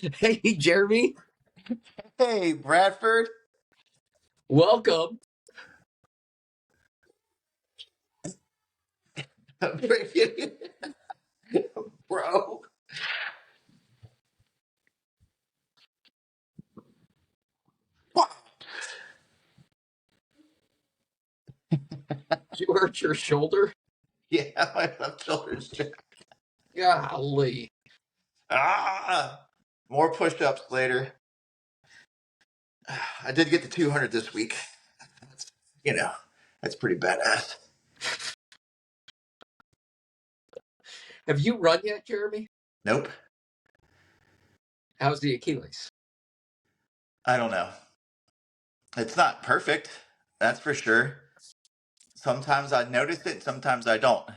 Hey, Jeremy, Hey, Bradford. welcome. Bro. Did you hurt your shoulder? Yeah, my left shoulder's jacked. Golly. Ah, more push-ups later. I did get to 200 this week. That's, you know, that's pretty badass. Have you run yet, Jeremy? Nope. How's the Achilles? I don't know. It's not perfect. That's for sure. Sometimes I notice it, sometimes I don't.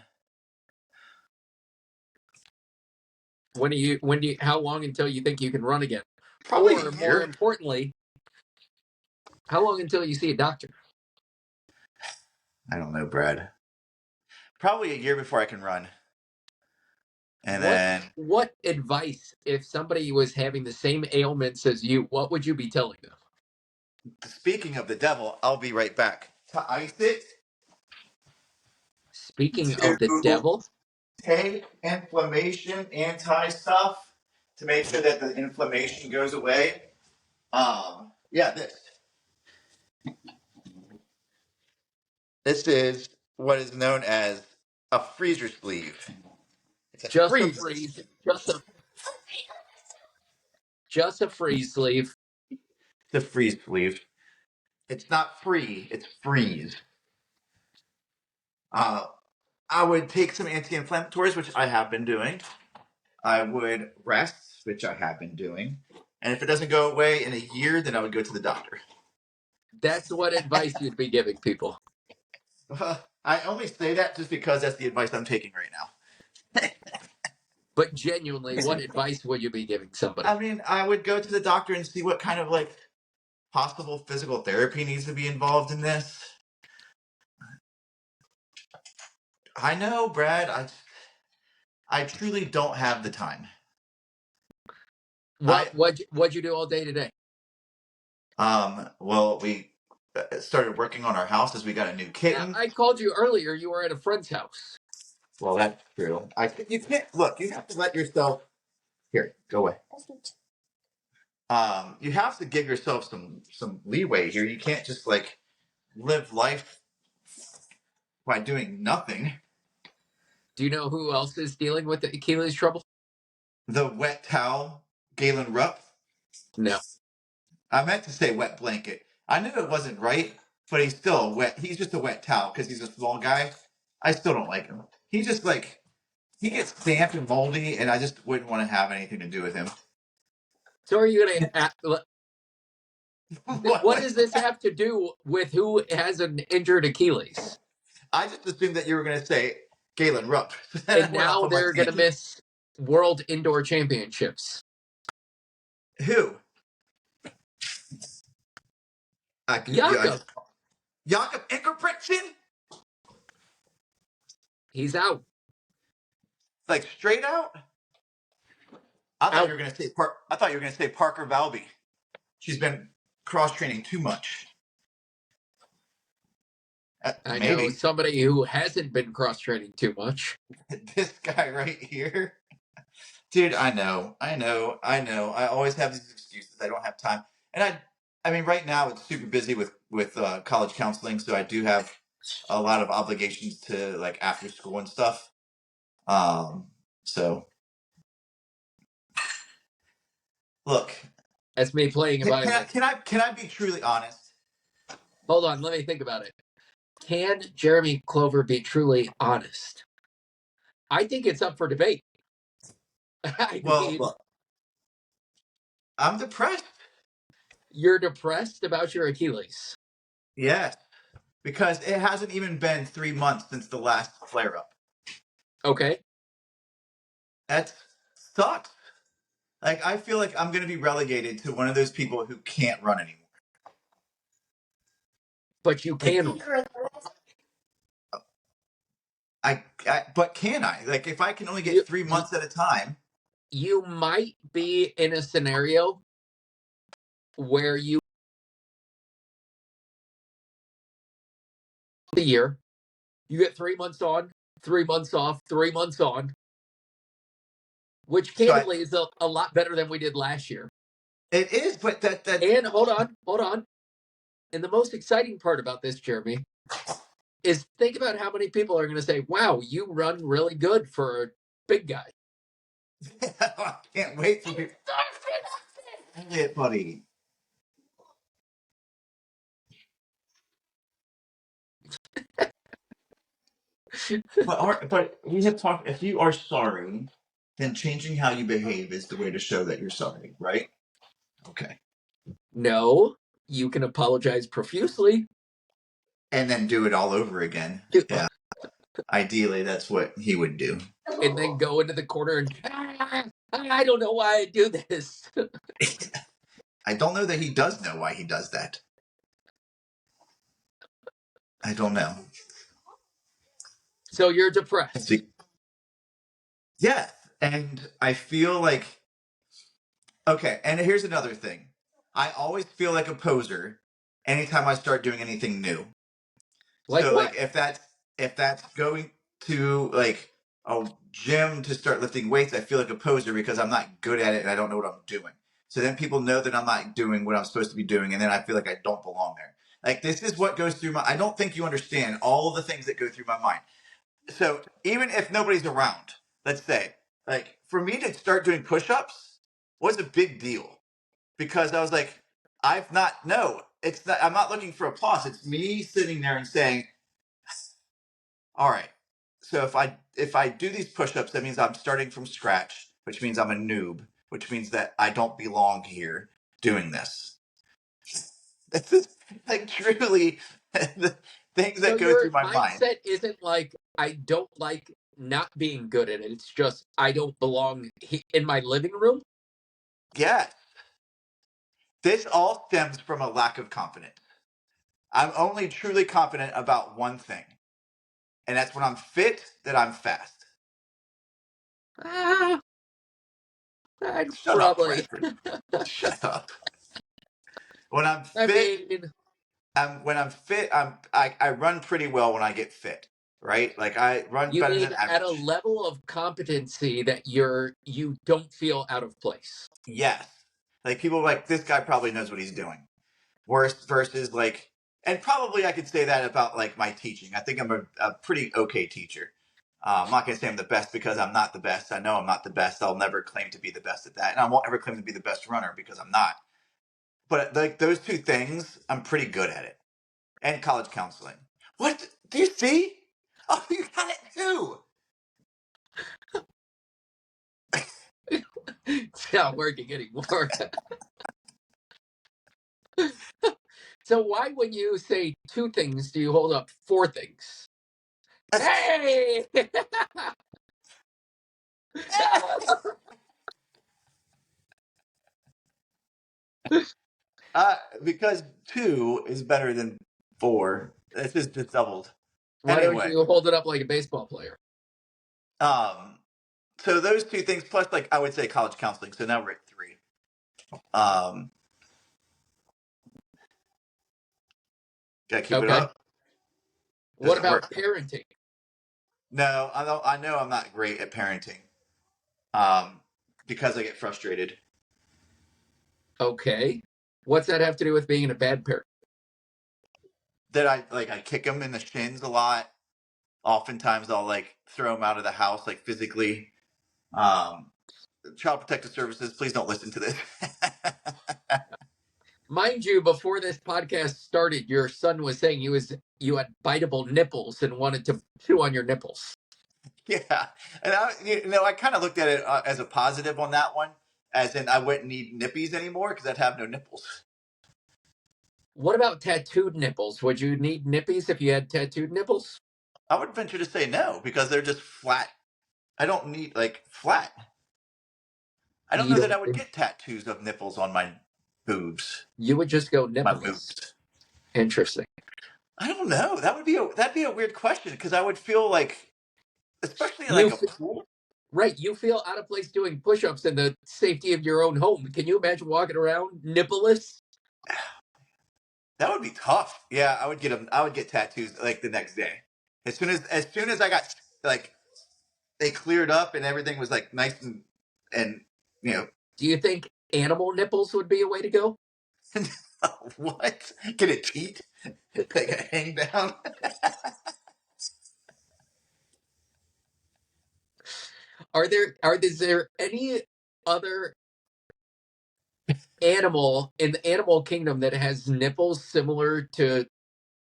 How long until you think you can run again? Probably Or a more year. importantly, how long until you see a doctor? I don't know, Brad. Probably a year before I can run. And What then, what advice, if somebody was having the same ailments as you, what would you be telling them? speaking of the devil, I'll be right back. To ice it, Speaking of the to devil, take inflammation anti stuff to make sure that the inflammation goes away. Yeah, this is what is known as a freezer sleeve. It's a just a freeze. freeze, just a freeze sleeve. It's a freeze sleeve. It's not free. It's freeze. Uh, I would take some anti-inflammatories, which I have been doing. I would rest, which I have been doing. And if it doesn't go away in a year, then I would go to the doctor. That's what advice you'd be giving people. I only say that just because that's the advice I'm taking right now. But genuinely, what advice would you be giving somebody? I mean, I would go to the doctor and see what kind of like possible physical therapy needs to be involved in this. I know, Brad. I truly don't have the time. I What'd you do all day today? well, we started working on our house as we got a new Now, kitten. I called you earlier. You were at a friend's house. Well, that's true. You can't look. You have to let yourself here go away. You have to give yourself some leeway here. You can't just like live life by doing nothing. Do you know who else is dealing with the Achilles trouble? The wet towel, Galen Rupp. No. I meant to say wet blanket. I knew it wasn't right, but he's still a wet. He's just a wet towel because he's a small guy. I still don't like him. He's just like he gets stamped and moldy, and I just wouldn't want to have anything to do with him. So are you going to... What does this have to do with who has an injured Achilles? I just assumed that you were going to say Galen Rupp. And now they're going to miss World Indoor Championships. Who? Jakob. Jakob Ingebrigtsen? He's out. Like straight out? I thought you were going to say I thought you were going to say Parker Valby. She's been cross training too much. I Maybe. know somebody who hasn't been cross training too much. This guy right here. Dude, I know. I always have these excuses. I don't have time. And I mean, right now it's super busy with college counseling, so I do have a lot of obligations to like after school and stuff. So look, That's me playing a violin. can I be truly honest? Hold on, let me think about it. Can Jeremy Clover be truly honest? I think it's up for debate. Look, I'm depressed. You're depressed about your Achilles? Yes, because it hasn't even been 3 months since the last flare up. Okay. That sucks. Like I feel like I'm going to be relegated to one of those people who can't run anymore. But you can. But can I? Like if I can only get 3 months at a time. you might be in a scenario where you the year you get 3 months on, 3 months off, 3 months on, which So candidly is a lot better than we did last year. it is, but that And hold on. And the most exciting part about this, Jeremy, is think about how many people are going to say, "Wow, you run really good for a big guy." I can't wait for people. It, buddy. But we have talked. If you are sorry, then changing how you behave is the way to show that you're sorry, right? Okay. No, you can apologize profusely. And then do it all over again. Yeah. Ideally, that's what he would do. And then go into the corner and I don't know why I do this. I don't know that he does know why he does that. I don't know. So you're depressed. Yeah. And I feel like, okay, and here's another thing. I always feel like a poser anytime I start doing anything new. Like So what? like if that's going to like a gym to start lifting weights, I feel like a poser because I'm not good at it and I don't know what I'm doing. So then people know that I'm not doing what I'm supposed to be doing, and then I feel like I don't belong there. Like this is what goes through my. I don't think you understand all of the things that go through my mind. So even if nobody's around, let's say, like for me to start doing push-ups was a big deal because I was like, I've not. No, it's not. I'm not looking for applause. It's me sitting there and saying, all right. So if I do these push-ups, that means I'm starting from scratch, which means I'm a noob, which means that I don't belong here doing this. This is like truly the things So that go your through my mind. mindset isn't like I don't like not being good at it. It's just I don't belong in my living room. Yes. This all stems from a lack of confidence. I'm only truly confident about one thing, and that's when I'm fit, that I'm fast. Ah, I'd Shut up, probably. Bradford. Shut up. When I'm I fit, mean, when I'm fit, I run pretty well when I get fit, right? Like I run you better mean than at a average. level of competency that you don't feel out of place. Yes. Like people are like, this guy probably knows what he's doing. Worse versus like, and probably I could say that about like my teaching. I think I'm a pretty okay teacher. I'm not going to say I'm the best because I'm not the best. I know I'm not the best. I'll never claim to be the best at that. And I won't ever claim to be the best runner because I'm not. But like those two things, I'm pretty good at it. And college counseling. What? Do you see? Oh, you got it too. It's not working anymore. So why, when you say two things, do you hold up four things? Hey! Because two is better than four. It's just doubled. Why don't Anyway, you hold it up like a baseball player? um, so those two things plus like I would say college counseling. So now we're at three. Um, gotta keep it Okay. up. What Doesn't about work. parenting? No, I know I'm not great at parenting. Um, because I get frustrated. Okay. What's that have to do with being a bad parent? That I kick them in the shins a lot. Oftentimes I'll like throw them out of the house like physically. Um, Child Protective Services, please don't listen to this. Mind you, before this podcast started, your son was saying you had biteable nipples and wanted to chew on your nipples. Yeah, and I kind of looked at it as a positive on that one, as in I wouldn't need nippies anymore because I'd have no nipples. What about tattooed nipples? Would you need nippies if you had tattooed nipples? I would venture to say no because they're just flat. I don't need like flat. I don't You know that I don't. would get tattoos of nipples on my boobs, You would just go my nippleless. boobs. Interesting. I don't know. That'd be a weird question because I would feel like, especially You like a pool. Right, you feel out of place doing push-ups in the safety of your own home. Can you imagine walking around nippleless? That would be tough. Yeah, I would get them. I would get tattoos like the next day. As soon as I got like they cleared up and everything was like nice and you know Do you think animal nipples would be a way to go? what? Get a teat? Like a hang down? Is there any other animal in the animal kingdom that has nipples similar to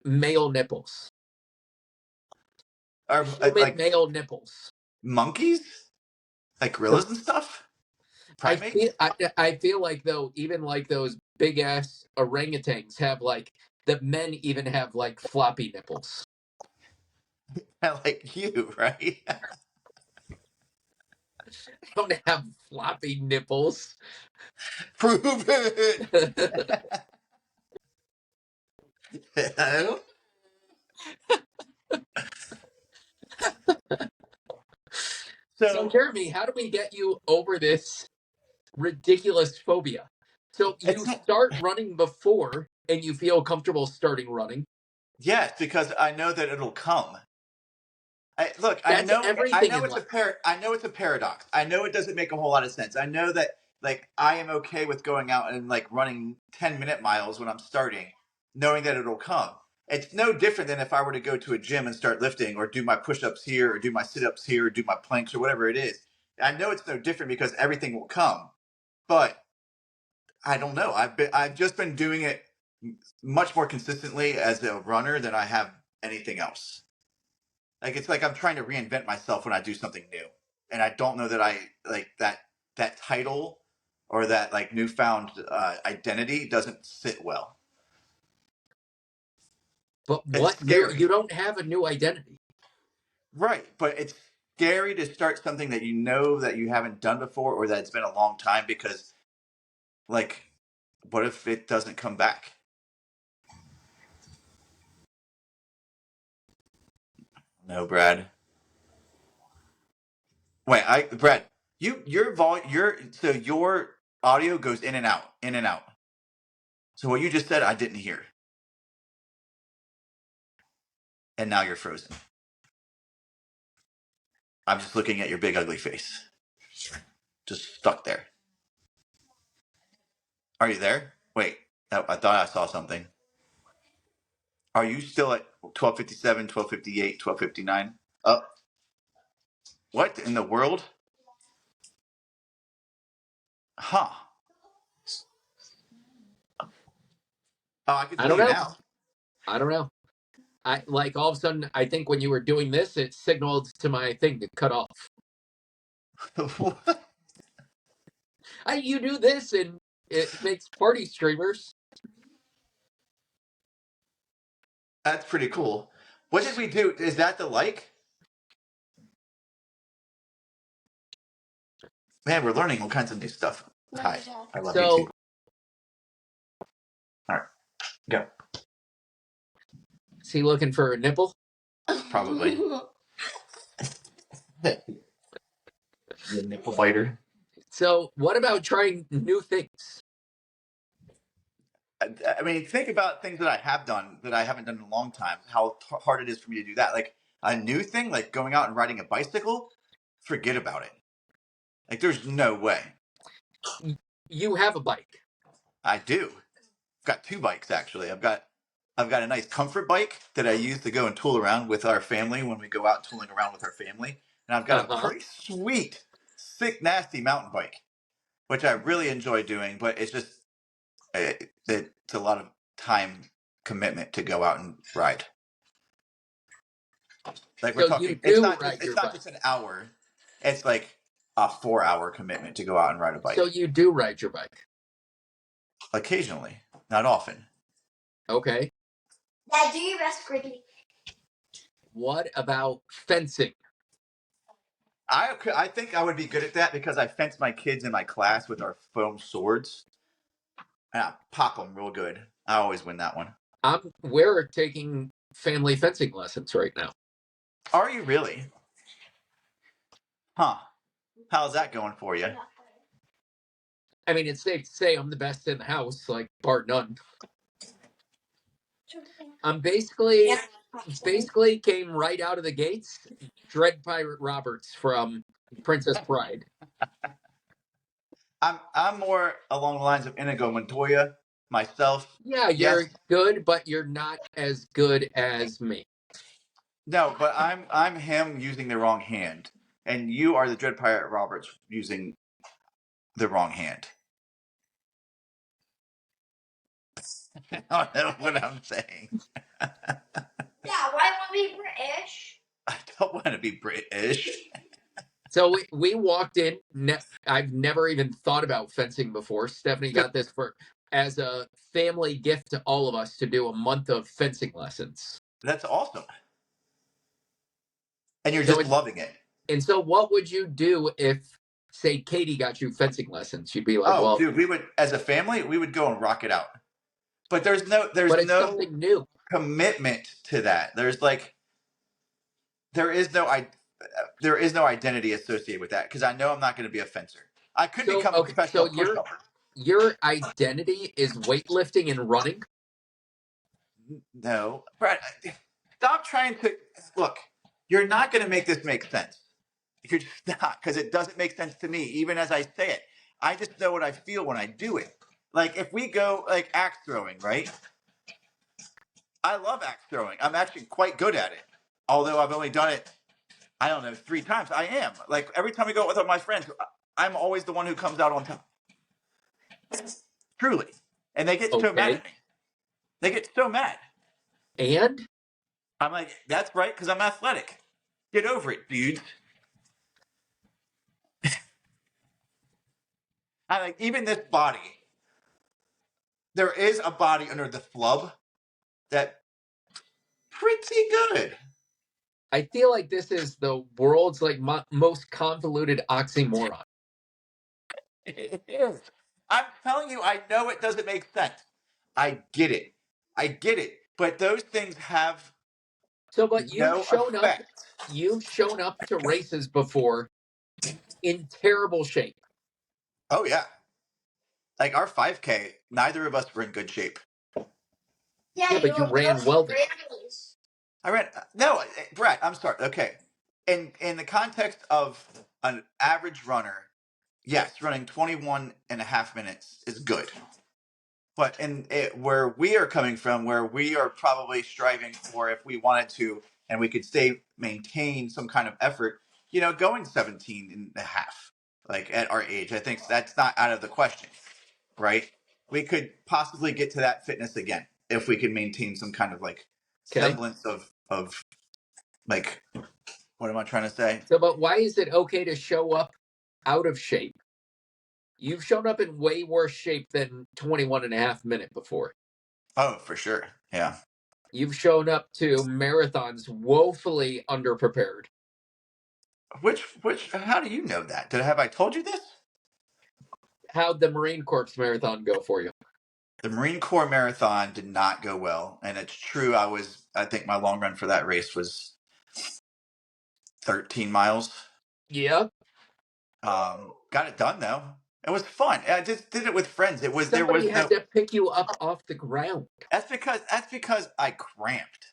male nipples? Or Human like male nipples. monkeys? Like gorillas and stuff? Primates? I feel like though even like those big ass orangutans have like the men even have like floppy nipples. Like you, right? Don't have floppy nipples. Prove it. So So Jeremy, how do we get you over this ridiculous phobia? So you it's not. start running before and you feel comfortable starting running. Yes, because I know that it'll come. Look, I That's know, I everything know in it's life. I know it's a paradox. I know it doesn't make a whole lot of sense. I know that, like, I am okay with going out and like running 10-minute miles when I'm starting, knowing that it'll come. It's no different than if I were to go to a gym and start lifting, or do my push-ups here, or do my sit-ups here, or do my planks, or whatever it is. I know it's no different because everything will come. But I don't know. I've just been doing it much more consistently as a runner than I have anything else. Like it's like I'm trying to reinvent myself when I do something new, and I don't know that I like that title or that like newfound identity doesn't sit well. But It's what new? scary, You don't have a new identity. right? But it's scary to start something that you know that you haven't done before, or that it's been a long time because, like, what if it doesn't come back? No, Brad. Wait, Brad, your audio goes in and out, in and out. So what you just said, I didn't hear, and now you're frozen. I'm just looking at your big ugly face, just stuck there. Are you there? Wait, I thought I saw something. Are you still at 12:57, 12:58, 12:59? Oh, what in the world? Huh? Oh, I can I see don't you know. now. I don't know. I like all of a sudden. I think when you were doing this, it signaled to my thing to cut off. You do this, and it makes party streamers. That's pretty cool. What did we do? Is that the like? Man, we're learning all kinds of new stuff. Hi, I love you too. So All right, go. is he looking for a nipple? Probably. The nipple biter. So what about trying new things? I mean, think about things that I have done that I haven't done in a long time. How hard it is for me to do that. Like a new thing, like going out and riding a bicycle. Forget about it. Like there's no way. You have a bike. I do. I've got two bikes actually. I've got a nice comfort bike that I use to go and tool around with our family when we go out tooling around with our family, and I've got Uh a huh. pretty sweet, sick, nasty mountain bike, which I really enjoy doing. But it's just it's a lot of time commitment to go out and ride. Like we're So you talking, it's do not just ride it's your not bike. just an hour. It's like a 4 hour commitment to go out and ride a So bike. you do ride your bike. Occasionally, not often. Okay. Dad, do your best, Briggity. What about fencing? I think I would be good at that because I fence my kids in my class with our foam swords, and I pop them real good. I always win that one. We're taking family fencing lessons right now. Are you really? Huh? How's that going for you? I mean, it's safe to say I'm the best in the house, like bar none. I'm basically came right out of the gates, Dread Pirate Roberts from Princess Bride. I'm more along the lines of Inigo Montoya myself. Yeah, Yes. you're good, but you're not as good as me. No, but I'm him using the wrong hand, and you are the Dread Pirate Roberts using the wrong hand. I don't know what I'm saying. Yeah, why want to be British? I don't want to be British. So we walked in. I've never even thought about fencing before. Stephanie got this as a family gift to all of us to do a month of fencing lessons. That's awesome. And you're So just loving it. And so what would you do if, say, Katie got you fencing lessons? You'd be like, Oh, well, dude, we would, as a family, we would go and rock it out. But there's but it's no something new. commitment to that. There is no identity associated with that because I know I'm not going to be a fencer. I could become a professional pushover. Your identity is weightlifting and running? No, Brad, stop trying to look. You're not going to make this make sense. You're just not, because it doesn't make sense to me, even as I say it. I just know what I feel when I do it. Like if we go like axe throwing, right? I love axe throwing. I'm actually quite good at it. Although I've only done it, I don't know, 3 times. I am. Like every time we go with my friends, I'm always the one who comes out on top. Truly. And they get so mad at me. They get so mad. And? I'm like, that's right, because I'm athletic. Get over it, dude. I like even this body. There is a body under the flub that pretty good. I feel like this is the world's like most convoluted oxymoron. It is. I'm telling you, I know it doesn't make sense. I get it. But those things have But no effect. You've shown up to races before in terrible shape. Oh yeah. Like our 5K, neither of us were in good shape. Yeah, but you ran well there. I ran no, Brett, I'm sorry. Okay. In the context of an average runner, yes, running 21 and a half minutes is good. But where we are coming from, where we are probably striving for, if we wanted to, and we could maintain some kind of effort, going 17 and a half, like at our age, I think that's not out of the question, right? We could possibly get to that fitness again if we could maintain some kind of like semblance of like, what am I trying to say? So, but why is it okay to show up out of shape? You've shown up in way worse shape than 21 and a half minute before. Oh, for sure. Yeah. You've shown up to marathons woefully underprepared. How do you know that? Have I told you this? How'd the Marine Corps marathon go for you? The Marine Corps marathon did not go well. And it's true. I think my long run for that race was 13 miles. Yeah. Got it done though. It was fun. I just did it with friends. Somebody had to pick you up off the ground. That's because I cramped.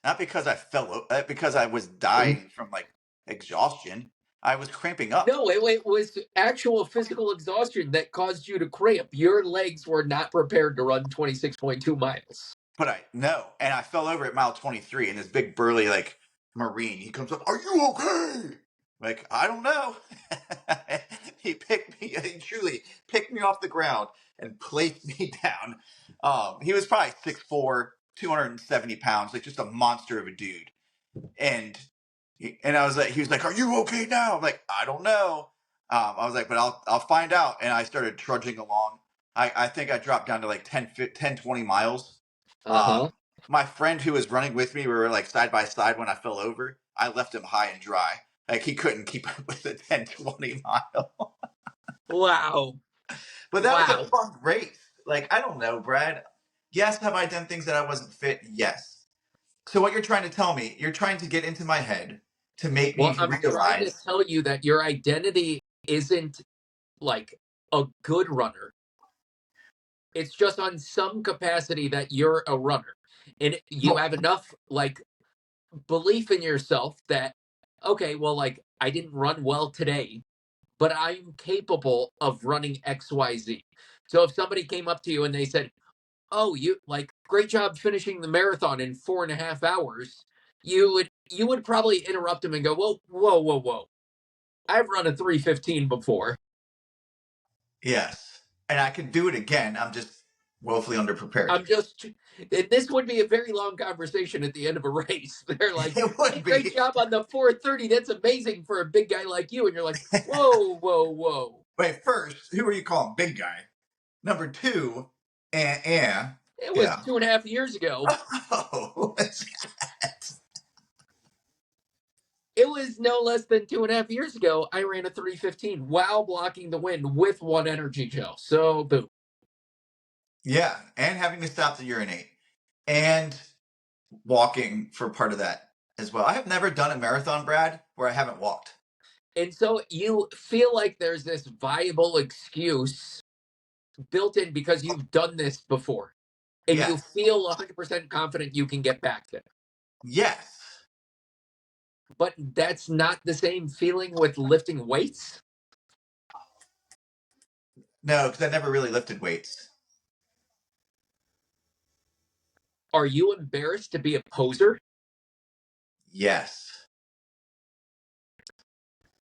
Not because I fell. Because I was dying from like exhaustion. I was cramping up. No, it was actual physical exhaustion that caused you to cramp. Your legs were not prepared to run 26.2 miles. But and I fell over at mile 23, and this big burly like Marine, he comes up, "Are you okay?" Like, I don't know. He truly picked me off the ground and placed me down. He was probably 6'4", 270 pounds, like just a monster of a dude. And I was like, he was like, "Are you okay now?" I'm like, "I don't know." I was like, "But I'll find out." And I started trudging along. I think I dropped down to like 10, 20 miles. My friend who was running with me, we were like side by side when I fell over. I left him high and dry. Like he couldn't keep up with the 10, 20 mile. Wow. But that was a fun race. Like, I don't know, Brad. Yes, have I done things that I wasn't fit? Yes. So what you're trying to tell me, you're trying to get into my head to make me Well, I'm trying to realize. tell you that your identity isn't like a good runner. It's just on some capacity that you're a runner. And you Well, have enough like belief in yourself that, okay, well, like I didn't run well today, but I'm capable of running XYZ. So if somebody came up to you and they said, oh, you like great job finishing the marathon in 4.5 hours, you would probably interrupt them and go, whoa, whoa, whoa, whoa. I've run a 3:15 before. yes, and I can do it again. I'm just woefully underprepared. I'm just, and this would be a very long conversation at the end of a race. They're like, It hey, would great be. job on the 4:30. That's amazing for a big guy like you. And you're like, whoa, whoa, whoa. Wait, first, who are you calling big guy? Number two, It was yeah. 2.5 years ago. Oh, what's that? It was no less than 2.5 years ago. I ran a 3:15 while blocking the wind with one energy gel. So, boom. Yeah, and having to stop to urinate and walking for part of that as well. I have never done a marathon, Brad, where I haven't walked. And so you feel like there's this viable excuse built in because you've done this before and you Yes. feel 100% confident you can get back there. Yes. But that's not the same feeling with lifting weights. No, because I never really lifted weights. Are you embarrassed to be a poser? Yes.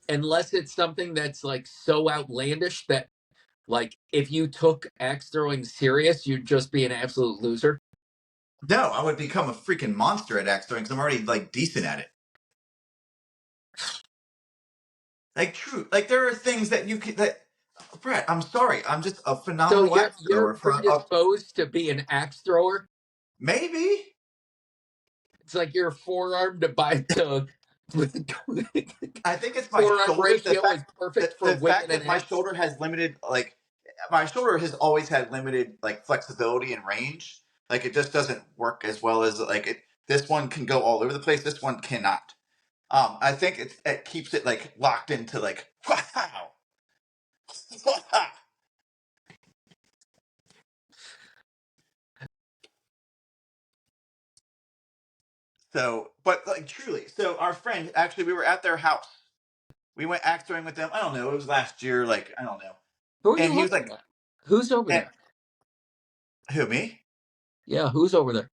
Unless it's something that's like so outlandish that, like, if you took axe throwing serious, you'd just be an absolute loser. No, I would become a freaking monster at axe throwing because I'm already like decent at it. Like true, like there are things that you can that. Brad, I'm sorry, I'm just a So phenomenal you're axe you're thrower for predisposed to be an axe thrower. maybe. It's like your forearm to by the I think it's my forearm shoulder. The ratio fact is perfect for the winging fact an that my axe. shoulder has limited like my shoulder has always had limited like flexibility and range. Like it just doesn't work as well as like it. This one can go all over the place. This one cannot. I think it keeps it like locked into like wow. So, but like truly, so our friend actually, we were at their house. We went axe throwing with them. I don't know. It was last year. Like I don't know. Who are you And he was looking like, at? Who's over and, there? "Who me? Yeah, who's over there?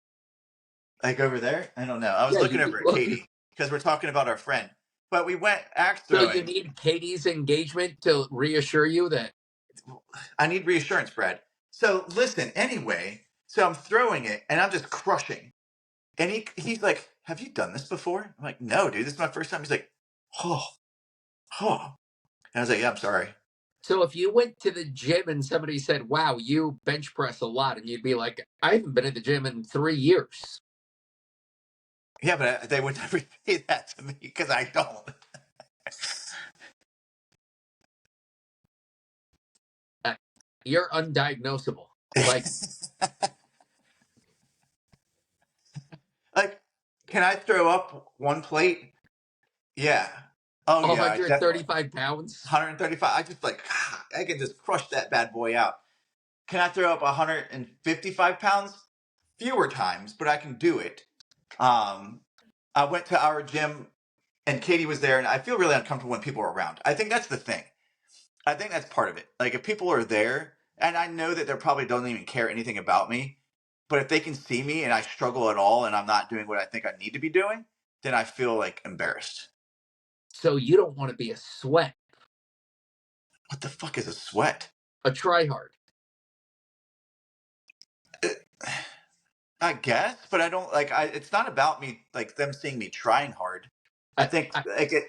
Like over there? I don't know. I was Yeah, looking you over at look. Katie because we're talking about our friend. But we went axe So you throwing. need Katie's engagement to reassure you that. I need reassurance, Brad. So listen. Anyway, so I'm throwing it and I'm just crushing. And he's like, "Have you done this before?" I'm like, "No, dude. This is my first time." He's like, "Oh, oh." And I was like, "Yeah, I'm sorry." So if you went to the gym and somebody said, "Wow, you bench press a lot," and you'd be like, "I haven't been at the gym in 3 years." Yeah, but they would never say that to me because I don't. Uh, You're undiagnosable. Like Like, can I throw up one plate? Yeah. Oh yeah, I definitely. 135 pounds. 135. I just like I can just crush that bad boy out. Can I throw up 155 pounds? Fewer times, but I can do it. Um, I went to our gym and Katie was there, and I feel really uncomfortable when people are around. I think that's the thing. I think that's part of it. Like if people are there, and I know that they probably don't even care anything about me, but if they can see me and I struggle at all and I'm not doing what I think I need to be doing, then I feel like embarrassed. So you don't want to be a sweat, What the fuck is a sweat? a tryhard. I guess, but I don't like. It's not about me like them seeing me trying hard. I I, think I, like it.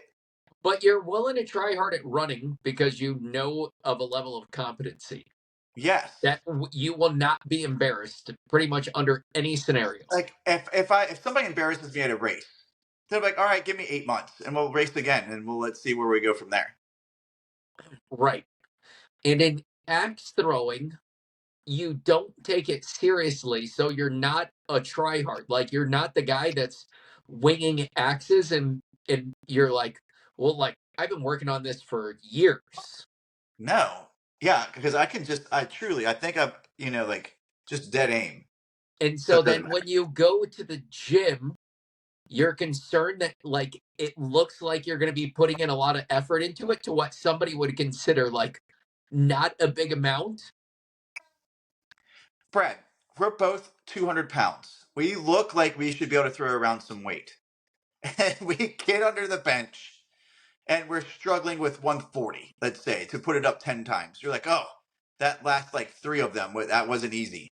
but you're willing to try hard at running because you know of a level of competency Yes. that you will not be embarrassed pretty much under any scenario. Like if somebody embarrasses me at a race, they're like, all right, give me 8 months and we'll race again and let's see where we go from there. Right. And in axe throwing, you don't take it seriously, so you're not a tryhard. Like you're not the guy that's winging axes and you're like, well, like I've been working on this for years. No. Yeah, because I think I've, like just dead aim. And So so it doesn't then matter. when you go to the gym, you're concerned that like it looks like you're going to be putting in a lot of effort into it to what somebody would consider like not a big amount. Brad, we're both 200 pounds. We look like we should be able to throw around some weight. And we get under the bench and we're struggling with 140, let's say, to put it up 10 times. You're like, oh, that last like three of them, that wasn't easy.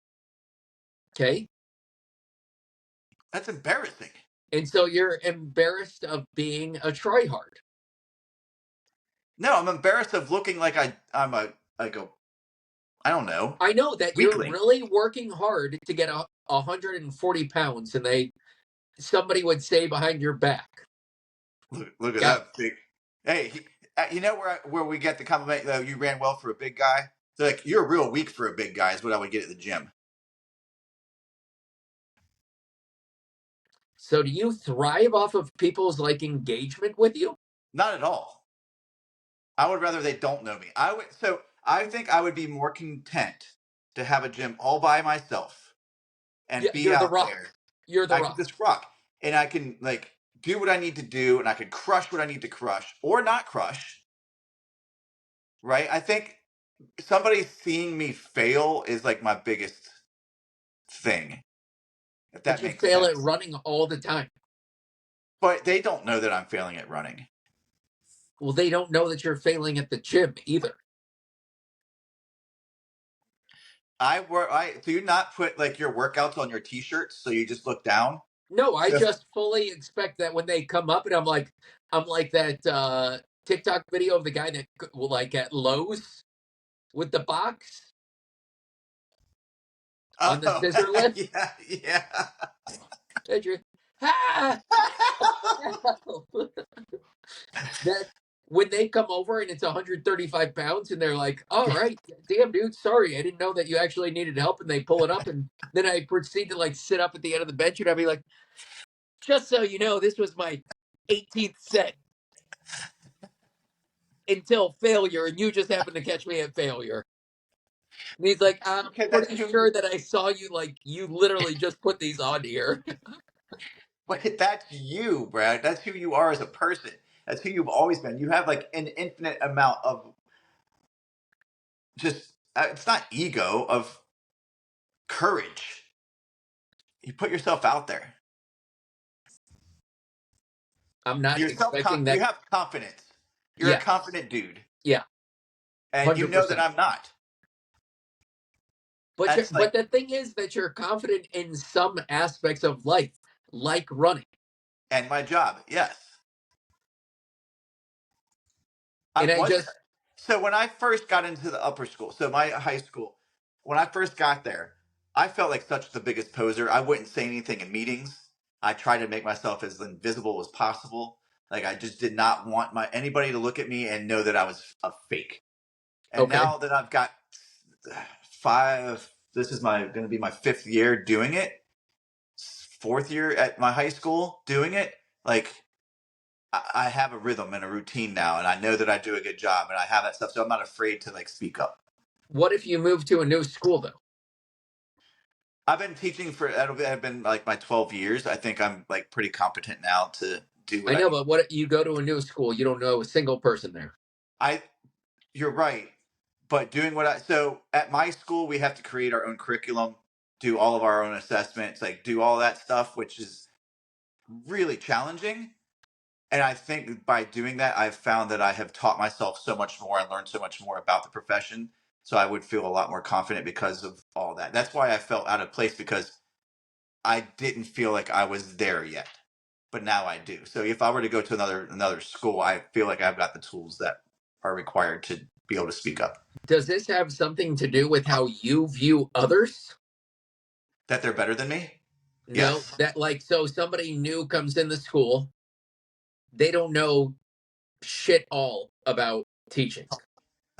Okay. That's embarrassing. And so you're embarrassed of being a tryhard. No, I'm embarrassed of looking like I'm I don't know, I know that you're weakling. really working hard to get 140 pounds, and somebody would say behind your back, Look at yeah. that big. Hey, you know where we get the compliment though? You ran well for a big guy. They're like, you're real weak for a big guy. Is what I would get at the gym. So do you thrive off of people's like engagement with you? Not at all. I would rather they don't know me. I think I would be more content to have a gym all by myself and Yeah, be you're the out rock. there. You're the I can rock. just rock and I can like do what I need to do and I can crush what I need to crush or not crush. Right? I think somebody seeing me fail is like my biggest thing, if But that you makes fail at sense. running all the time. But they don't know that I'm failing at running. Well, they don't know that you're failing at the gym either. I do you not put like your workouts on your t-shirts so you just look down? No, I So just fully expect that when they come up and I'm like that TikTok video of the guy that like at Lowe's with the box on the oh scissor lift. yeah, yeah. That you're, ah, that when they come over and it's 135 pounds and they're like, all right, damn dude, sorry, I didn't know that you actually needed help, and they pull it up and then I proceed to like sit up at the end of the bench and I'd be like, just so you know, this was my 18th set until failure, and you just happened to catch me at failure. And he's like, I'm Okay, that's pretty who sure you that I saw you, like you literally just put these on here. but that's you, Brad. That's who you are as a person. That's who you've always been. You have like an infinite amount of just it's not ego, of courage. You put yourself out there. I'm not expecting You that. have confidence. You're a Yes. confident dude. Yeah. And you know that 100%. I'm not. But That's like the thing is that you're confident in some aspects of life, like running. and my job. Yes. I And I was just so when I first got into the upper school, so my high school, when I first got there, I felt like such the biggest poser. I wouldn't say anything in meetings. I tried to make myself as invisible as possible. Like I just did not want my anybody to look at me and know that I was a fake. And okay. now that I've got five, this is my going to be my fifth year doing it, fourth year at my high school doing it. Like I have a rhythm and a routine now, and I know that I do a good job, and I have that stuff, so I'm not afraid to like speak up. What if you move to a new school though? I've been teaching for it'll have been like my 12 years. I think I'm like pretty competent now to do what I I know, need. but what if you go to a new school, you don't know a single person there. I You're right, but doing what I so at my school we have to create our own curriculum, do all of our own assessments, like do all that stuff, which is really challenging. And I think by doing that, I've found that I have taught myself so much more and learned so much more about the profession. So I would feel a lot more confident because of all that. That's why I felt out of place because I didn't feel like I was there yet, but now I do. So if I were to go to another school, I feel like I've got the tools that are required to be able to speak up. Does this have something to do with how you view others? That they're better than me? No, Yes. that like so somebody new comes in the school, they don't know shit all about teaching.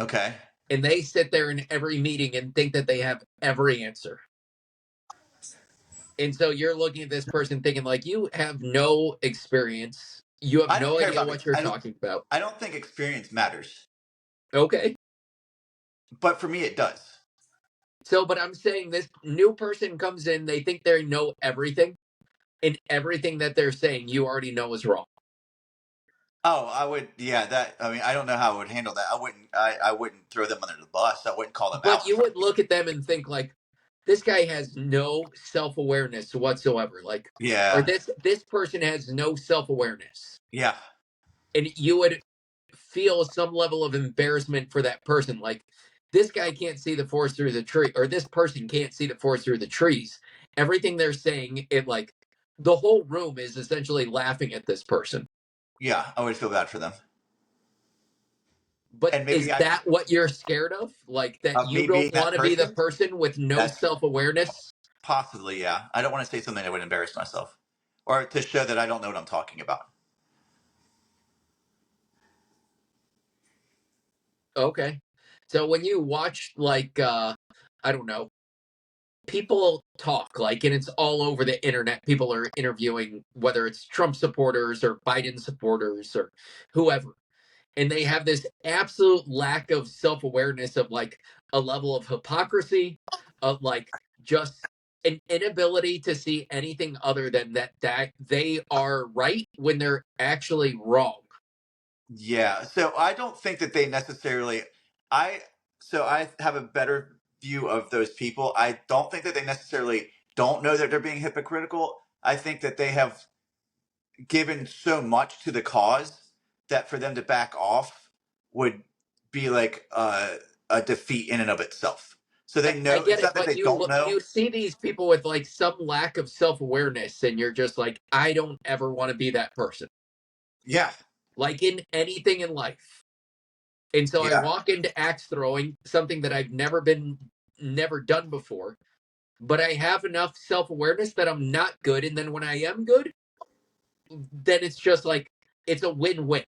Okay. And they sit there in every meeting and think that they have every answer. And so you're looking at this person thinking like you have no experience You have I don't no care idea about what you're I don't talking about. I don't think experience matters, Okay. but for me it does. So, but I'm saying this new person comes in, they think they know everything, and everything that they're saying you already know is wrong. Oh, I would, yeah, that, I mean, I don't know how I would handle that. I wouldn't throw them under the bus. I wouldn't call them But out. you would look at them and think like, this guy has no self-awareness whatsoever. Like, or Yeah. this person has no self-awareness. Yeah. And you would feel some level of embarrassment for that person. Like, this guy can't see the forest through the tree, or this person can't see the forest through the trees. Everything they're saying, it like the whole room is essentially laughing at this person. Yeah. I would feel bad for them. But And is maybe that what you're scared of? Like that of you me being don't that want to be the person. person with no That's self-awareness? possibly, yeah. I don't want to say something that would embarrass myself or to show that I don't know what I'm talking about. Okay. So when you watch like I don't know, people talk like and it's all over the internet. People are interviewing whether it's Trump supporters or Biden supporters or whoever. And they have this absolute lack of self-awareness of like a level of hypocrisy, of like just an inability to see anything other than that they are right when they're actually wrong. Yeah. So I don't think that they necessarily, I, so I have a better view of those people. I don't think that they necessarily don't know that they're being hypocritical. I think that they have given so much to the cause that for them to back off would be like a defeat in and of itself. So they I know get it's it, not that but they don't know. you see these people with like some lack of self-awareness and you're just like, I don't ever want to be that person. Yeah, Like in anything in life. And so I yeah, walk into axe throwing, something that I've never done before, but I have enough self-awareness that I'm not good, and then when I am good, then it's just like it's a win-win.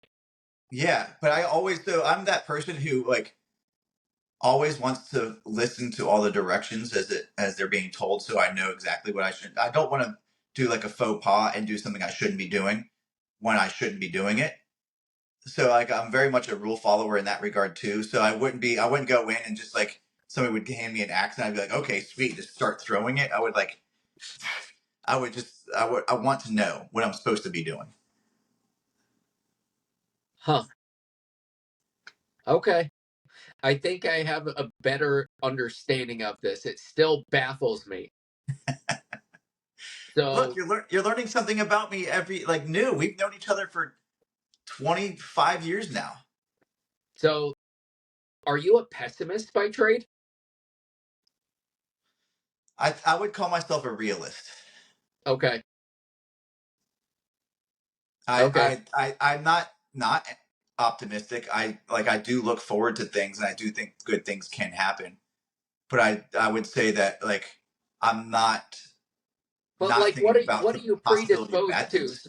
yeah. But I always, so I'm that person who like always wants to listen to all the directions as they're being told, so I know exactly what I should. I don't want to do like a faux pas and do something I shouldn't be doing when I shouldn't be doing it. So like I'm very much a rule follower in that regard too. So I wouldn't go in and just like somebody would hand me an axe and I'd be like, okay, sweet, just start throwing it. I would like I want to know what I'm supposed to be doing. Huh. Okay. I think I have a better understanding of this. It still baffles me. Look, So, you're learning something about me every like new. We've known each other for 25 years now. so are you a pessimist by trade? I would call myself a realist. Okay. Okay. I'm not optimistic. I do look forward to things and I do think good things can happen. But I would say that like I'm But not like thinking about what are the you possibility of predisposed bad to? things.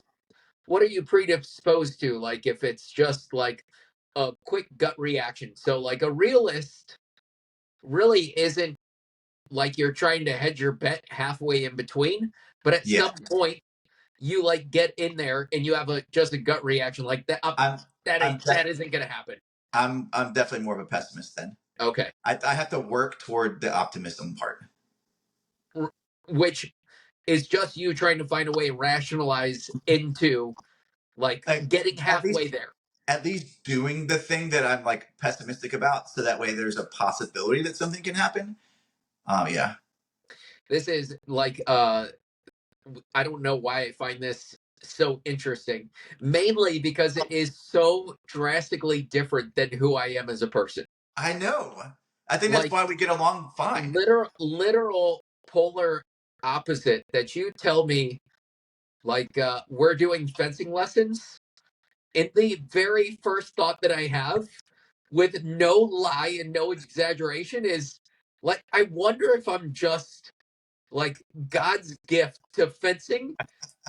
What are you predisposed to? Like if it's just like a quick gut reaction. So like a realist really isn't like you're trying to hedge your bet halfway in between, but at Yeah. some point you like get in there and you have a just a gut reaction like that I'm I'm that def- isn't going to happen. I'm definitely more of a pessimist then. Okay. I have to work toward the optimism part. Which is just you trying to find a way to rationalize into like Like getting at halfway least there. doing the thing that I'm like pessimistic about so that way there's a possibility that something can happen. Oh yeah. This is like I don't know why I find this so interesting. Mainly because it is so drastically different than who I am as a person. I know. I think that's Like why we get along fine. literal polar opposite that you tell me like we're doing fencing lessons and the very first thought that I have with no lie and no exaggeration is like I wonder if I'm just like God's gift to fencing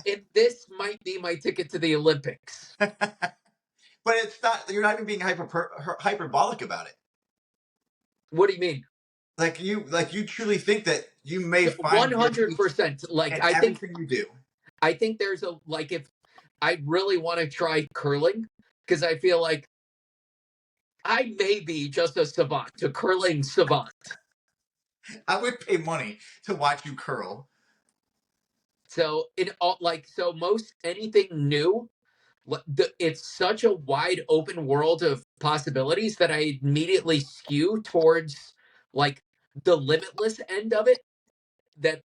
and this might be my ticket to the Olympics. But it's not. You're not even being hyperbolic about it. What do you mean? Like you truly think that you may find your peace 100%. Like in everything you do. I think there's a like if I really want to try curling because I feel like I may be just a savant, a curling savant. I would pay money to watch you curl. So so most anything new, it's such a wide open world of possibilities that I immediately skew towards like the limitless end of it. That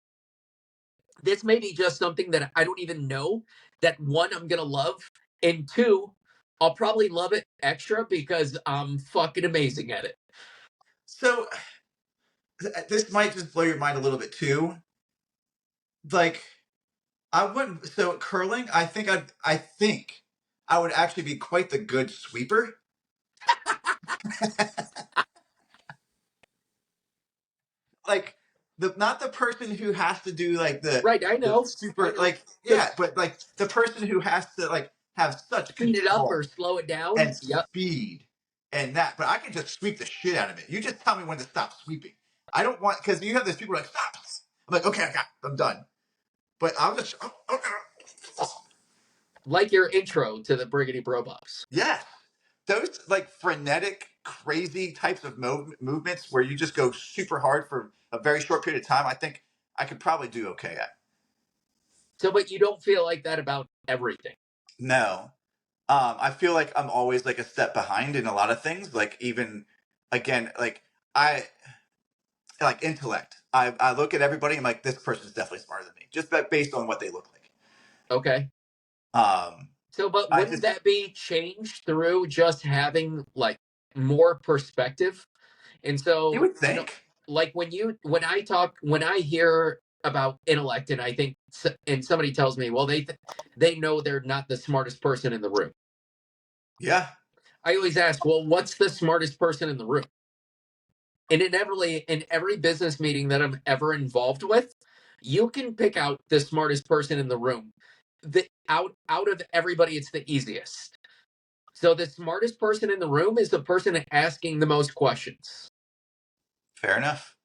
this may be just something that I don't even know that one, I'm gonna love, and two, I'll probably love it extra because I'm fucking amazing at it. So this might just blow your mind a little bit too. Like I wouldn't. So curling, I think I would actually be quite the good sweeper. Like the not the person who has to do like Right, the I super know. like The yeah, but like the person who has to like have such speed it up or control slow it down. and Yep. speed and that. But I can just sweep the shit out of it. You just tell me when to stop sweeping. I don't want because you have these people like stop. I'm like okay, I'm done. But I'll just Like your intro to the Briggity Bros. yeah. Those like frenetic, crazy types of movements where you just go super hard for a very short period of time, I think I could probably do okay at. So, but you don't feel like that about everything. No, I feel like I'm always like a step behind in a lot of things. Like even again, like I like intellect. I look at everybody. I'm like, this person's definitely smarter than me, just based on what they look like. Okay. Um, So, but I wouldn't just that be changed through just having like more perspective? And you so, would think like when when I hear about intellect, and I think, and somebody tells me, well, they know they're not the smartest person in the room. yeah, I always ask, well, what's the smartest person in the room? And inevitably, in every business meeting that I'm ever involved with, you can pick out the smartest person in the room. Out of everybody, it's the easiest. So the smartest person in the room is the person asking the most questions. fair enough.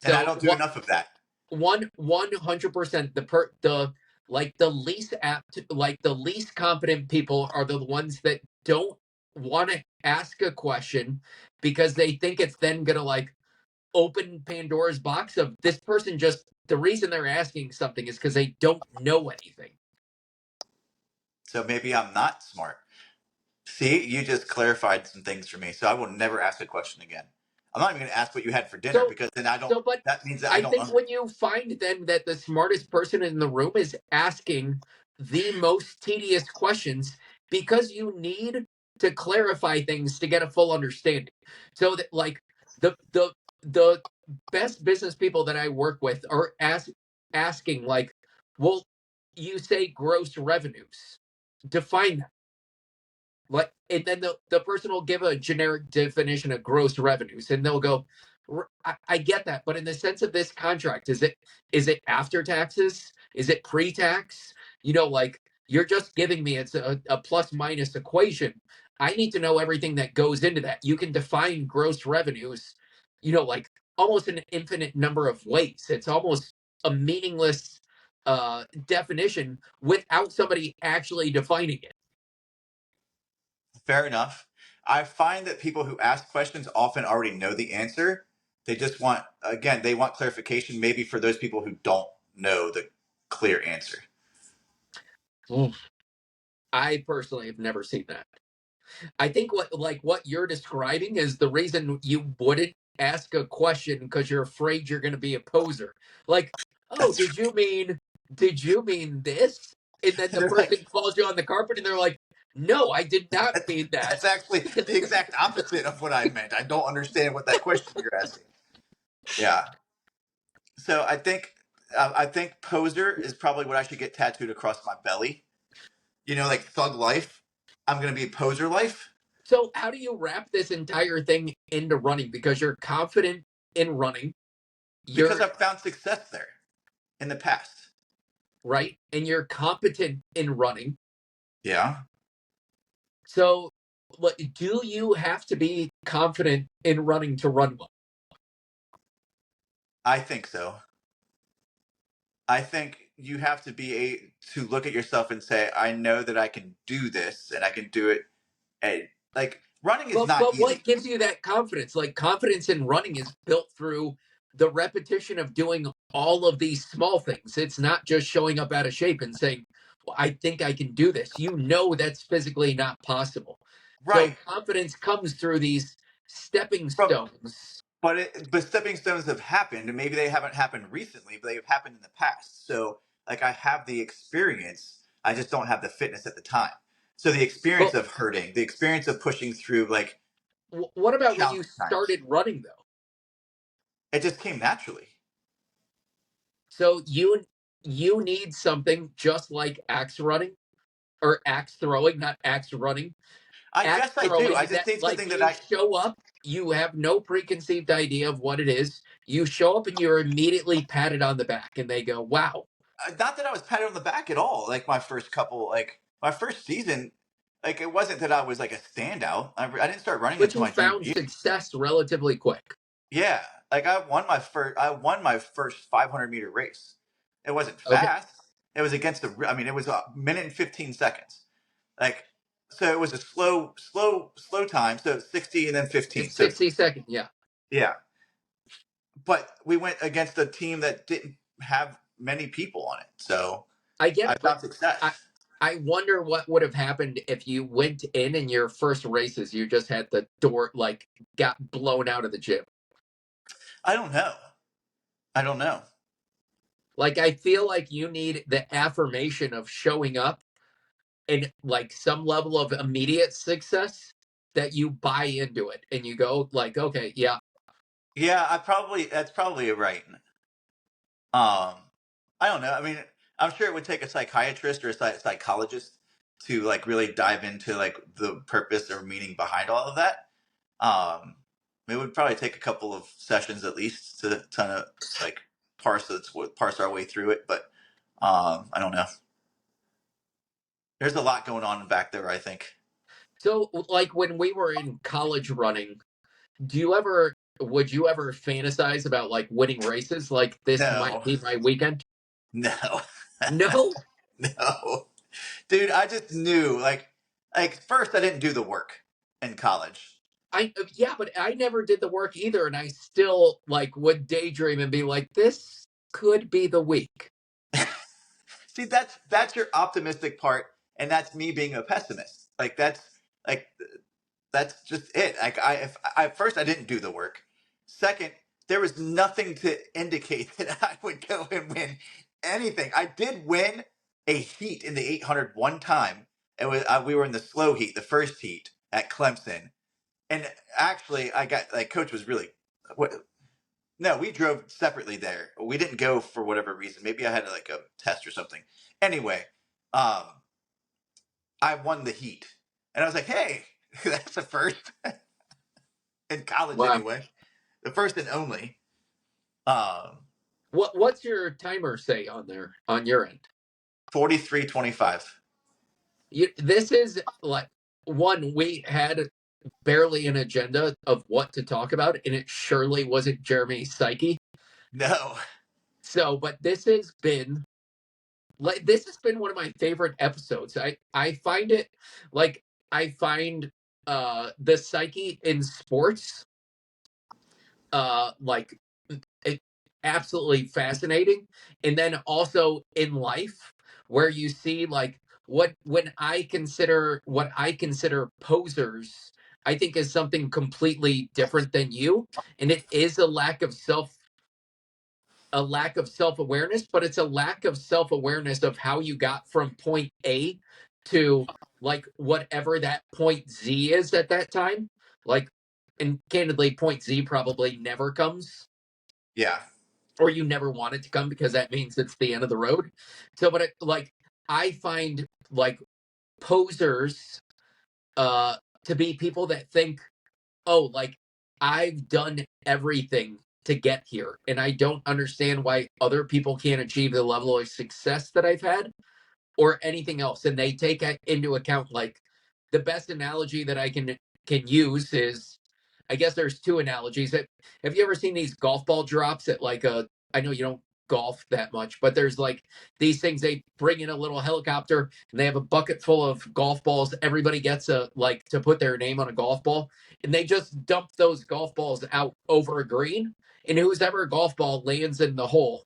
And I So don't do enough of that. 100%, the like the least apt, like the least competent people are the ones that don't want to ask a question because they think it's then gonna like open Pandora's box of this person. Just the reason they're asking something is because they don't know anything. So maybe I'm not smart. See, you just clarified some things for me, so I will never ask a question again. I'm not even going to ask what you had for dinner So because then I don't. so but That means that I I don't. think when you find then that the smartest person in the room is asking the most tedious questions because you need to clarify things to get a full understanding. So that like the best business people that I work with are asking like, well, you say gross revenues. Define that. Like, and then the person will give a generic definition of gross revenues, and they'll go, I get that, but in the sense of this contract, is it after taxes? Is it pre-tax? Like you're just giving me it's a plus minus equation. I need to know everything that goes into that. You can define gross revenues, like almost an infinite number of ways. It's almost a meaningless definition without somebody actually defining it. Fair enough. I find that people who ask questions often already know the answer. They just want, again, they want clarification. Maybe for those people who don't know the clear answer. I personally have never seen that. I think what you're describing is the reason you wouldn't ask a question because you're afraid you're going to be a poser. Like, oh, That's did you mean this? And then and the they're like, person calls you on the carpet and they're like, no, I did not mean that. that's actually the exact opposite of what I meant. I don't understand what that question you're asking. Yeah. So I think poser is probably what I should get tattooed across my belly. Like thug life. I'm gonna be poser life So how do you wrap this entire thing into running? Because you're confident in running, because you're I've found success there in the past. right, and you're competent in running. Yeah, So, what do you have to be confident in running to run well? I think so. I think you have to to look at yourself and say, I know that I can do this and I can do it. And like running is not But what easy. gives you that confidence? Like confidence in running is built through the repetition of doing all of these small things. It's not just showing up out of shape and saying, well, I think I can do this. You know that's physically not possible. So Right. confidence comes through these stepping From stones. but stepping stones have happened, and maybe they haven't happened recently, but they have happened in the past. So like I have the experience, I just don't have the fitness at the time. So the experience But of hurting, the experience of pushing through like what about when you challenging times, started running though? it just came naturally. So you need something just like axe running or axe throwing, not axe running. I Axe guess I do. I throwing just that need like something that you I show up, you have no preconceived idea of what it is. You show up and you're immediately patted on the back and they go, "Wow." not that I was patted on the back at all. Like my first season, like it wasn't that I was like a standout. I didn't start running But until you my junior found year. success relatively quick. Yeah, like I won my first 500-meter race. It wasn't Okay. fast. It was against I mean, it was a minute and 15 seconds. Like, so it was a slow time. So 60 and then 15. It's So 60 seconds. Yeah. yeah, but we went against a team that didn't have many people on it. So I get I it, but found success. I I wonder what would have happened if you went in your first races, you just had the door like got blown out of the gym. I don't know. I don't know. Like I feel like you need the affirmation of showing up and like some level of immediate success that you buy into it and you go like, okay, yeah. Yeah, that's probably right. Um, I don't know. I mean, I'm sure it would take a psychiatrist or a psychologist to like really dive into like the purpose or meaning behind all of that. Um, it would probably take a couple of sessions at least to kind of like parse our way through it. But I don't know. There's a lot going on back there, I think. So like when we were in college running, would you ever fantasize about like winning races? Like this might No, be my weekend? no, No. no, dude. I just knew like first I didn't do the work in college. Yeah, but I never did the work either, and I still like would daydream and be like, this could be the week. See, that's your optimistic part, and that's me being a pessimist. Like that's just it. Like if I first I didn't do the work. Second, there was nothing to indicate that I would go and win anything. I did win a heat in the 800 one time. It was we were in the slow heat, the first heat at Clemson, and actually I got like coach was really what. No, we drove separately there. We didn't go for whatever reason. Maybe I had like a test or something. Anyway, um, I won the heat, and I was like, "Hey, that's the first in college Wow. anyway, the first and only." Um, What's your timer say on there on your end? 43:25. This is like one we had barely an agenda of what to talk about, and it surely wasn't Jeremy's psyche. No, So, but this has been one of my favorite episodes. I find it like I find the psyche in sports like it, absolutely fascinating, and then also in life where you see like what I consider posers, I think is something completely different than you, and it is a lack of self-awareness, but it's a lack of self-awareness of how you got from point A to like whatever that point Z is at that time. Like, and candidly, point Z probably never comes, yeah, or you never want it to come because that means it's the end of the road. So, but I find like posers uh to be people that think, oh, like I've done everything to get here, and I don't understand why other people can't achieve the level of success that I've had or anything else. And they take into account like the best analogy that I can use is, I guess there's two analogies. Have you ever seen these golf ball drops at like a? I know you don't golf that much, but there's like these things they bring in a little helicopter and they have a bucket full of golf balls. Everybody gets a like to put their name on a golf ball, and they just dump those golf balls out over a green, and whose ever golf ball lands in the hole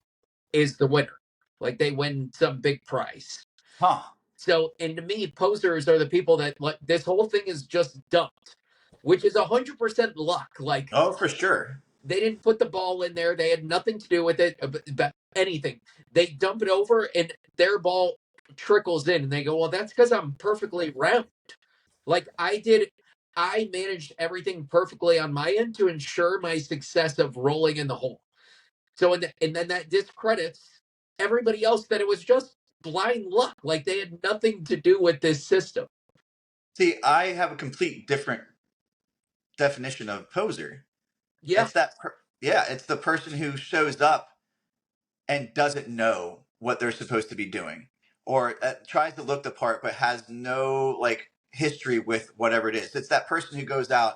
is the winner. Like they win some big prize. Huh. So, and to me, posers are the people that like this whole thing is just dumped, which is 100% luck. Like Oh, for sure. they didn't put the ball in there. They had nothing to do with it, about anything. They dump it over and their ball trickles in and they go, well, that's because I'm perfectly round. Like I managed everything perfectly on my end to ensure my success of rolling in the hole. So, and then that discredits everybody else that it was just blind luck. Like they had nothing to do with this system. See, I have a complete different definition of poser. Yeah. It's the person who shows up and doesn't know what they're supposed to be doing, or tries to look the part but has no like history with whatever it is. It's that person who goes out,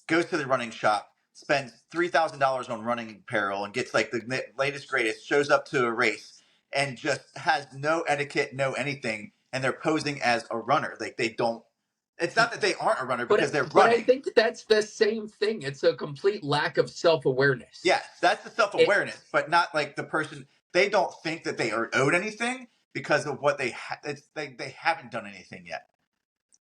goes to the running shop, spends $3,000 on running apparel, and gets like the latest greatest. Shows up to a race and just has no etiquette, no anything, and they're posing as a runner. Like they don't. It's not that they aren't a runner because they're But I running. think that's the same thing. It's a complete lack of self-awareness. Yes, that's the self-awareness, but not like the person. They don't think that they are owed anything because of what they they haven't done anything yet.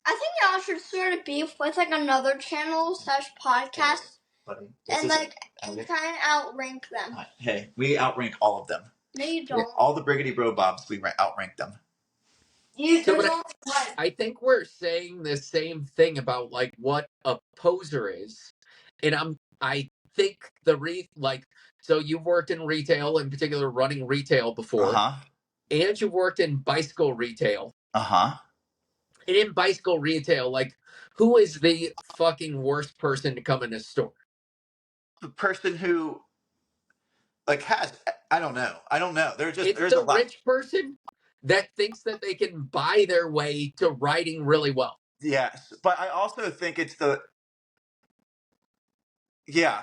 I think y'all should start a beef with like another channel / podcast, Buddy, and like and try and outrank them. Hey, we outrank all of them. No, you don't. All the Briggity Bro Bobs, we outrank them. So, but I think we're saying the same thing about like what a poser is, and I think so you've worked in retail, in particular running retail before, and you've worked in bicycle retail. And in bicycle retail, like who is the fucking worst person to come in a store? The person who like has I don't know. There's It's a the lot. rich person that thinks that they can buy their way to riding really well. Yes, but I also think it's the yeah,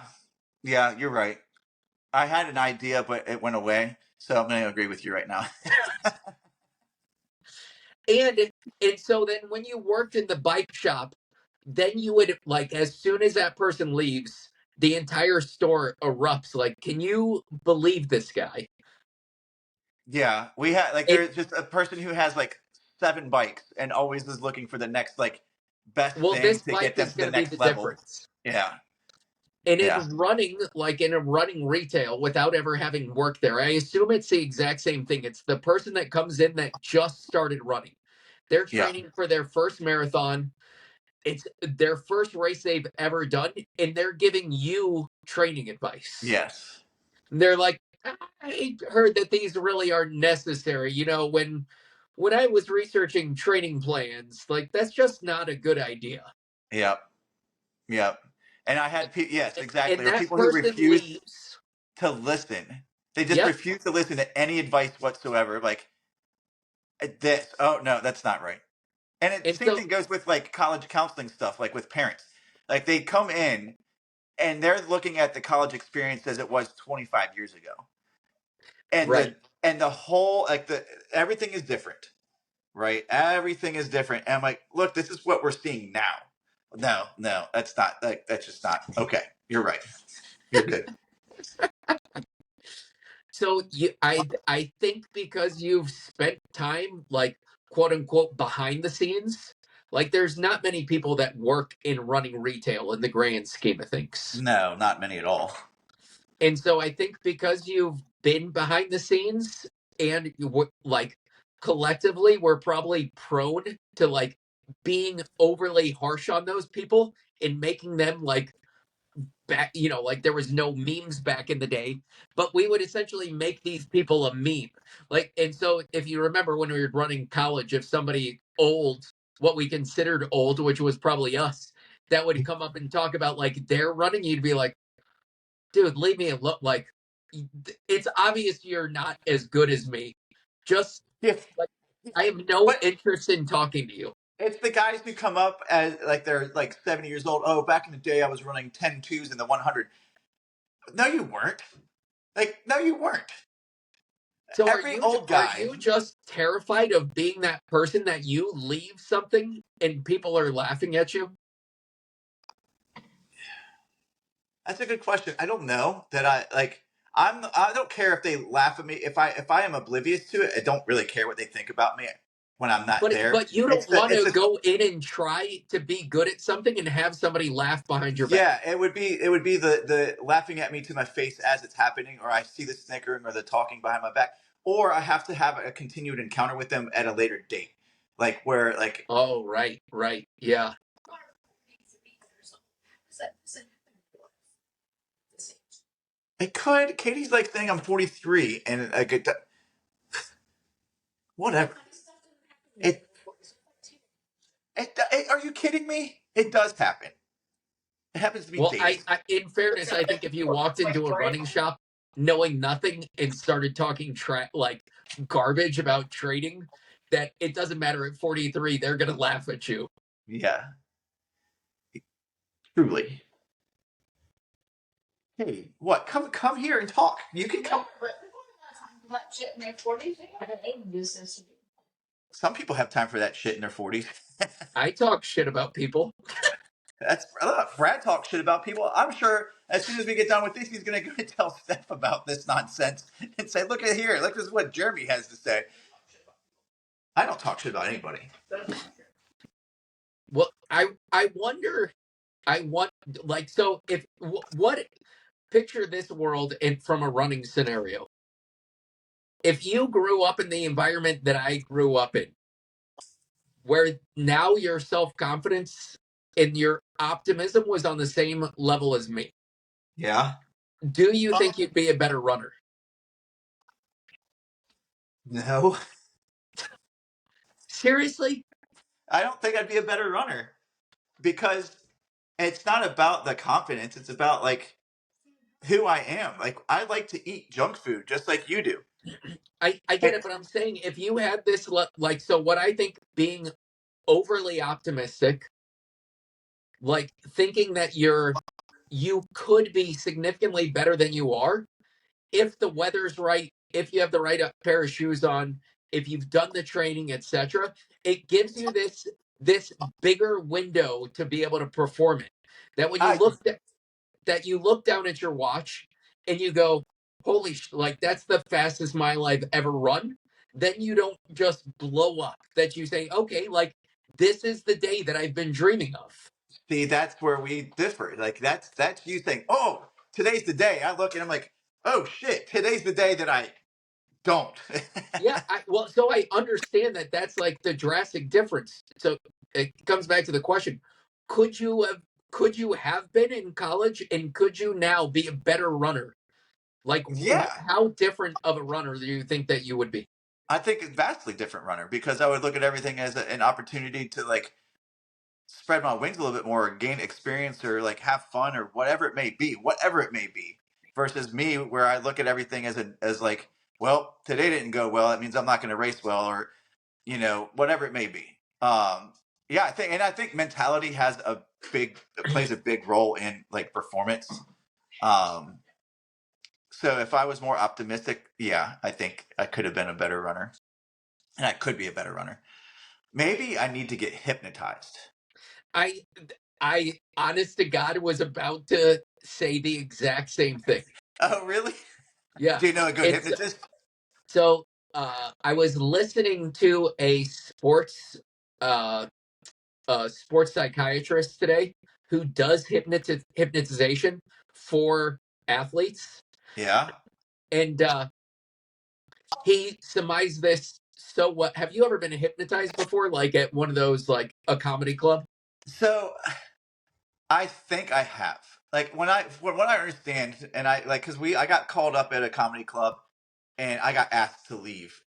you're right. I had an idea, but it went away, so I'm going to agree with you right now. And so then when you worked in the bike shop, then you would like as soon as that person leaves, the entire store erupts. Like, can you believe this guy? Yeah, we had like there's just a person who has like 7 bikes and always is looking for the next like best thing This to get bike them is to the going to be next the level. difference. Yeah. And in running, like in a running retail, without ever having worked there, I assume it's the exact same thing. It's the person that comes in that just started running. They're training for their first marathon. It's their first race they've ever done, and they're giving you training advice. Yes. And they're like, I heard that these really are necessary. You know, when I was researching training plans, like that's just not a good idea. Yep. And I had yes, exactly. And Or that people who person refuse leaves. to listen. They just refuse to listen to any advice whatsoever. Like this. Oh no, that's not right. And the same thing goes with like college counseling stuff, like with parents. Like they come in and they're looking at the college experience as it was 25 years ago. And the whole like everything is different, right? Everything is different. And I'm like, look, this is what we're seeing now. No, that's not like that's just not okay. You're right. You're good. So I think because you've spent time like quote unquote behind the scenes, like there's not many people that work in running retail in the grand scheme of things. No, not many at all. And so I think because you've been behind the scenes and you like collectively we're probably prone to like being overly harsh on those people and making them like back, you know, like there was no memes back in the day, but we would essentially make these people a meme. Like, and so if you remember when we were running college, if somebody old, what we considered old, which was probably us, that would come up and talk about like their running, you'd be like, dude, leave me alone. Like, it's obvious you're not as good as me. Just like, I have no interest in talking to you. It's the guys who come up as like they're like 70 years old. Oh, back in the day, I was running 10 twos in the 100. No, you weren't. Like, no, you weren't. So Every old are guy. you just terrified of being that person that you leave something and people are laughing at you? That's a good question. I don't know that I like. I don't care if they laugh at me. If I am oblivious to it, I don't really care what they think about me when I'm not there. But you It's don't the want it's to the go in and try to be good at something and have somebody laugh behind your back. Yeah, it would be the laughing at me to my face as it's happening, or I see the snickering or the talking behind my back, or I have to have a continued encounter with them at a later date, like where like Oh, right, right. Yeah. it could. Katie's like saying I'm 43, and like whatever. It, are you kidding me? It does happen. It happens to be Well, daily. in fairness, I think if you walked into a running shop knowing nothing and started talking like garbage about trading, that it doesn't matter at 43, they're going to laugh at you. Yeah, truly. Hey, what? Come here and talk. You can come. Some people have time for that shit in their 40s. I talk shit about people. That's Brad talks shit about people. I'm sure as soon as we get done with this, he's going to go and tell Steph about this nonsense and say, "Look at here. Look, this is what Jeremy has to say." I don't talk shit about anybody. Well, I wonder. I want like so if what picture this world in from a running scenario. If you grew up in the environment that I grew up in, where now your self confidence and your optimism was on the same level as me, Yeah. do you think you'd be a better runner? No, Seriously? I don't think I'd be a better runner because it's not about the confidence. It's about like who I am. Like I like to eat junk food just like you do. I get it, but I'm saying if you had this, like, so what I think being overly optimistic, like thinking that you could be significantly better than you are, if the weather's right, if you have the right pair of shoes on, if you've done the training, etc., it gives you this bigger window to be able to perform it. That when you I look down at your watch and you go, "Holy like that's the fastest mile I've ever run." Then you don't just blow up. That you say, "Okay, like this is the day that I've been dreaming of." See, that's where we differ. Like that's you saying, "Oh, today's the day." I look and I'm like, "Oh shit, today's the day that I don't." Yeah, so I understand that that's like the drastic difference. So it comes back to the question: Could you have been in college, and could you now be a better runner? Like, Yeah, how different of a runner do you think that you would be? I think it's vastly different runner because I would look at everything as an opportunity to like spread my wings a little bit more, or gain experience, or like have fun, or whatever it may be. Versus me, where I look at everything as like, well, today didn't go well. It means I'm not going to race well, or whatever it may be. Yeah, I think mentality has a big plays a big role in like performance. Um, so if I was more optimistic, yeah, I think I could have been a better runner, and I could be a better runner. Maybe I need to get hypnotized. I honest to God, was about to say the exact same thing. Oh, really? Yeah, Do you know a good it's hypnotist? so. I was listening to a uh, sports psychiatrist today who does hypnotization for athletes, Yeah. and he surmised this. So, what have you ever been hypnotized before, like at one of those, like a comedy club? So I think I have. Like when what I understand, and I like because I got called up at a comedy club, and I got asked to leave.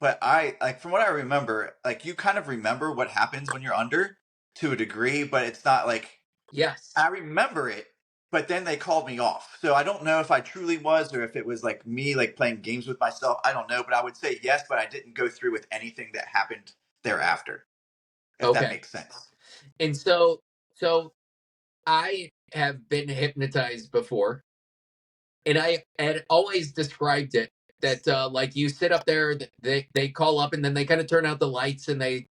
But I like from what I remember, like you kind of remember what happens when you're under to a degree, but it's not like Yes. I remember it. But then they called me off, so I don't know if I truly was or if it was like me like playing games with myself. I don't know, but I would say yes, but I didn't go through with anything that happened thereafter. If that Okay. makes sense. And so I have been hypnotized before, and I had always described it that like you sit up there, they call up and then they kind of turn out the lights and they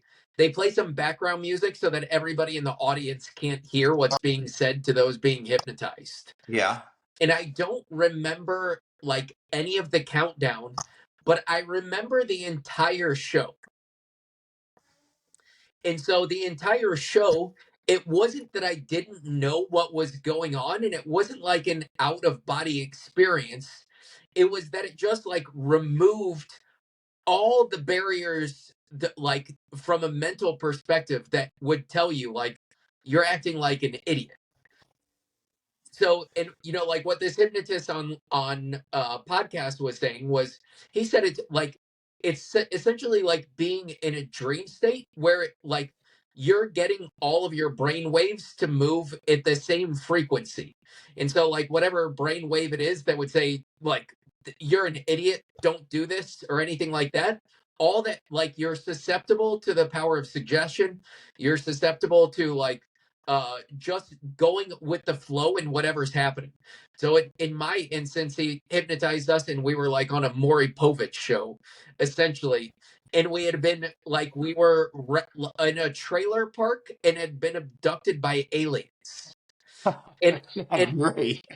play some background music so that everybody in the audience can't hear what's being said to those being hypnotized. Yeah. And I don't remember like any of the countdown, but I remember the entire show. And so the entire show, it wasn't that I didn't know what was going on, and it wasn't like an out of body experience. It was that it just like removed all the barriers that, like, from a mental perspective that would tell you like you're acting like an idiot. So, and like what this hypnotist on podcast was saying was, he said it's like it's essentially like being in a dream state where like you're getting all of your brain waves to move at the same frequency. And so like whatever brain wave it is that would say like you're an idiot, don't do this or anything like that, all that, like, you're susceptible to the power of suggestion, you're susceptible to like just going with the flow and whatever's happening. So in my instance, he hypnotized us and we were like on a Maury Povich show, essentially. And we had been like, we were in a trailer park and had been abducted by aliens. And, and, Great.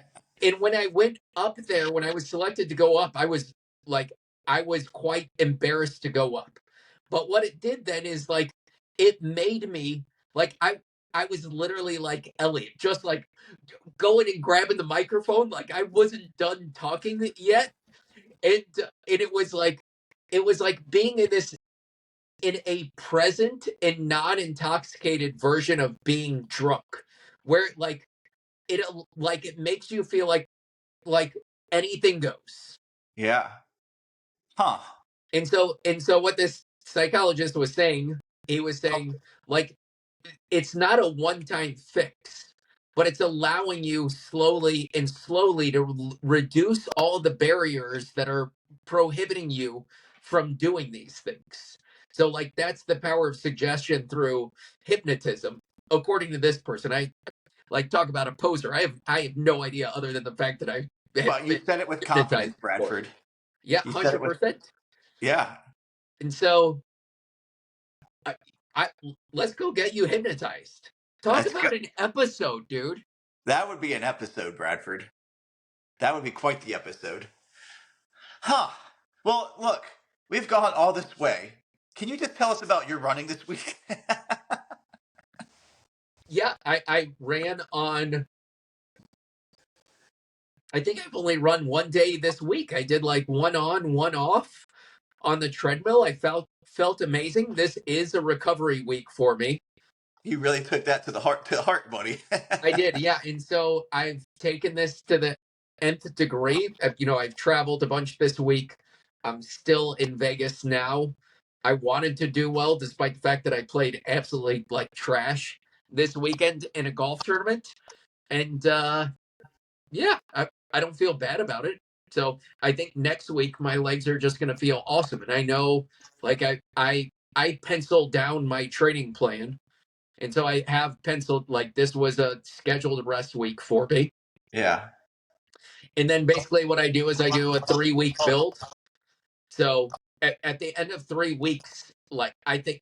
and when I went up there, when I was selected to go up, I was like, I was quite embarrassed to go up. But what it did then is like, it made me like, I was literally like Elliot, just like going and grabbing the microphone. Like I wasn't done talking yet. And it was like being in a present and non-intoxicated version of being drunk, where like it makes you feel like anything goes. Yeah. Huh. And so what this psychologist was saying, he was saying like it's not a one-time fix, but it's allowing you slowly to reduce all the barriers that are prohibiting you from doing these things. So like that's the power of suggestion through hypnotism, according to this person. I like talk about a poser. I have no idea other than the fact that I have Well, you been said it with confidence, hypnotized before. Bradford. Yeah, You said it with 100%. yeah. And so I, I let's go get you hypnotized. Talk That's good. about an episode, dude. That would be an episode, Bradford. That would be quite the episode. Huh. Well, look, we've gone all this way. Can you just tell us about your running this week? Yeah, I ran on. I think I've only run one day this week. I did like one on, one off on the treadmill. I felt amazing. This is a recovery week for me. You really took that to the heart, buddy. I did, yeah. And so I've taken this to the nth degree. I've traveled a bunch this week. I'm still in Vegas now. I wanted to do well, despite the fact that I played absolutely like trash this weekend in a golf tournament. And yeah, I don't feel bad about it. So I think next week my legs are just gonna feel awesome. And I know, like I penciled down my training plan, and so I have penciled like this was a scheduled rest week for me. Yeah. And then basically what I do is I do a 3-week build. So at the end of 3 weeks, like I think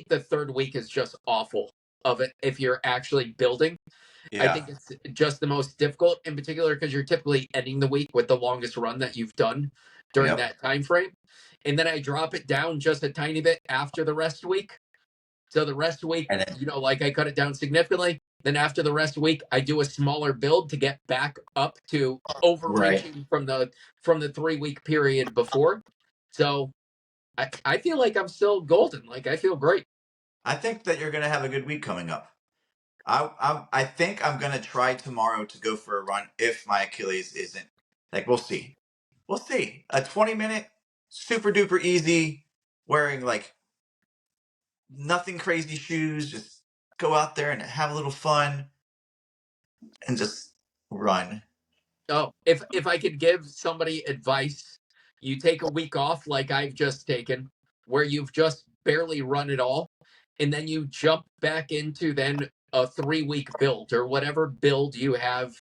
the third week is just awful of it if you're actually building. I Yeah. think it's just the most difficult, in particular because you're typically ending the week with the longest run that you've done during Yep. that time frame. And then I drop it down just a tiny bit after the rest week. So the rest week, And then, like I cut it down significantly. Then after the rest week, I do a smaller build to get back up to right. overreaching from the 3-week period before. So I feel like I'm still golden. Like I feel great. I think that you're gonna have a good week coming up. I think I'm gonna try tomorrow to go for a run if my Achilles isn't like we'll see. We'll see. A 20-minute, super duper easy, wearing like nothing crazy shoes, just go out there and have a little fun and just run. Oh, if I could give somebody advice, you take a week off like I've just taken, where you've just barely run it all, and then you jump back into then a 3-week build or whatever build you have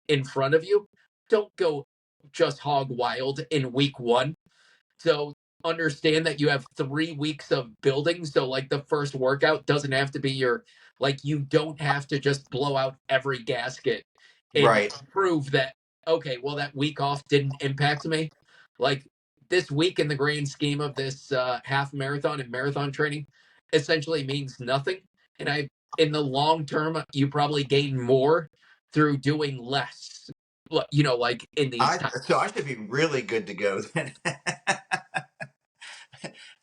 in front of you. Don't go just hog wild in week one. So understand that you have 3 weeks of building. So like the first workout doesn't have to be you don't have to just blow out every gasket and Right. prove that, okay, well, that week off didn't impact me. Like this week in the grand scheme of this half marathon and marathon training essentially means nothing. And in the long term, you probably gain more through doing less, like in these times. So I should be really good to go then.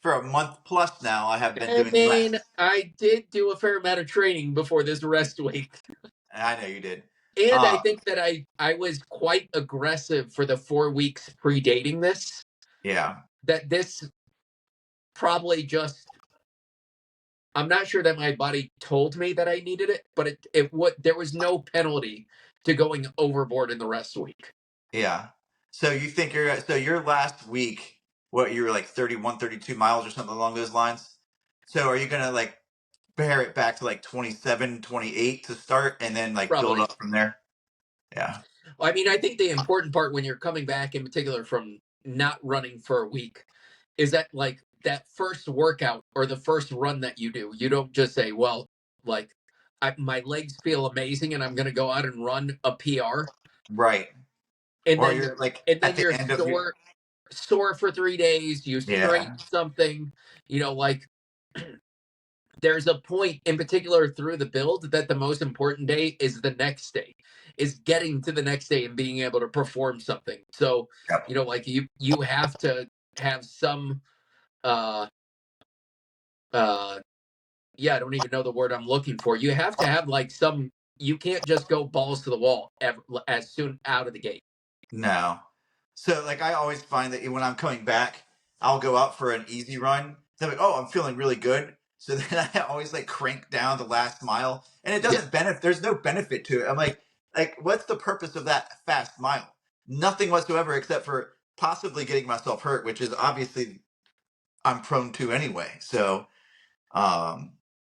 For a month plus now, I have been I doing mean, less. I did do a fair amount of training before this rest week. I know you did. And I Uh, think that I was quite aggressive for the 4 weeks predating this. yeah. That this probably just, I'm not sure that my body told me that I needed it, but there was no penalty to going overboard in the rest week. Yeah. So you think your last week, what, you were like 31, 32 miles or something along those lines? So are you going to like bear it back to like 27, 28 to start and then like build Probably. up from there? Yeah. I mean, I think the important part when you're coming back, in particular from not running for a week, is that like that first workout or the first run that you do, you don't just say, well, like my legs feel amazing and I'm going to go out and run a PR. Right. And Or then, you're like and at then the you're end of your, sore for 3 days, you straighten yeah. something, like there's a point in particular through the build that the most important day is the next day, is getting to the next day and being able to perform something. So Yep. like you have to have some uh uh yeah, I don't even know the word I'm looking for. You have to have like some, you can't just go balls to the wall as soon out of the gate. No. So like I always find that when I'm coming back, I'll go out for an easy run. Then I'm like, oh, I'm feeling really good. So then I always like crank down the last mile, and it Yeah. doesn't benefit. There's no benefit to it. I'm like, what's the purpose of that fast mile? Nothing whatsoever, except for possibly getting myself hurt, which is obviously I'm prone to anyway. So, um,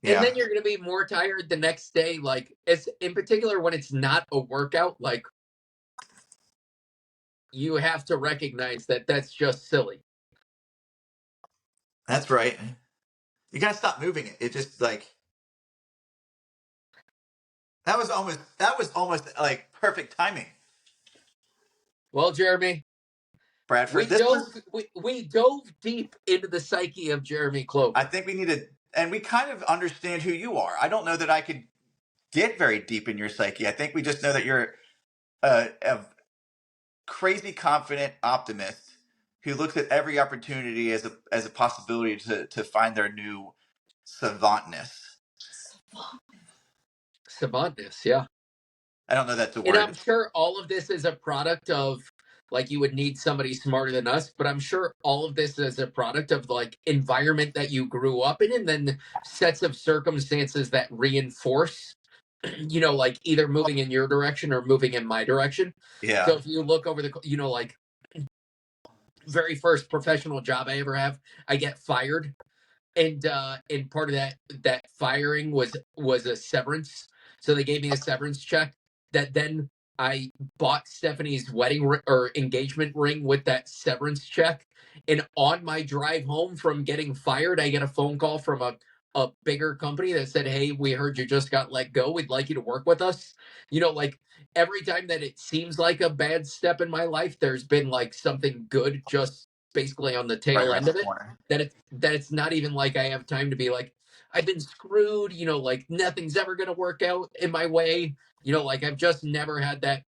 And yeah, then you're going to be more tired the next day. Like it's in particular when it's not a workout, like you have to recognize that that's just silly. that's right. You gotta stop moving it. It just like that was almost like perfect timing, Well, Jeremy, Bradford. we This dove was we dove deep into the psyche of Jeremy I Clover. think we need to, and we kind of understand who you are. I don't know that I could get very deep in your psyche. I think we just know that you're a crazy confident optimist who looks at every opportunity as a possibility to find their new savantness. Savantness, yeah. I don't know that's a And I'm word. sure all of this is a product of, like, you would need somebody smarter than us, but I'm sure all of this is a product of like environment that you grew up in, and then sets of circumstances that reinforce, like either moving in your direction or moving in my direction. So Yeah. if you look over like very first professional job I ever have, I get fired, and part of that firing was a severance. So they gave me a severance check that then I bought Stephanie's or engagement ring with that severance check. And on my drive home from getting fired, I get a phone call from a bigger company that said, hey, we heard you just got let go, we'd like you to work with us. Like every time that it seems like a bad step in my life, there's been like something good just basically on the Right tail around end the of it, corner. that it's not even like I have time to be like, I've been screwed, like nothing's ever going to work out in my way. Like I've just never had that.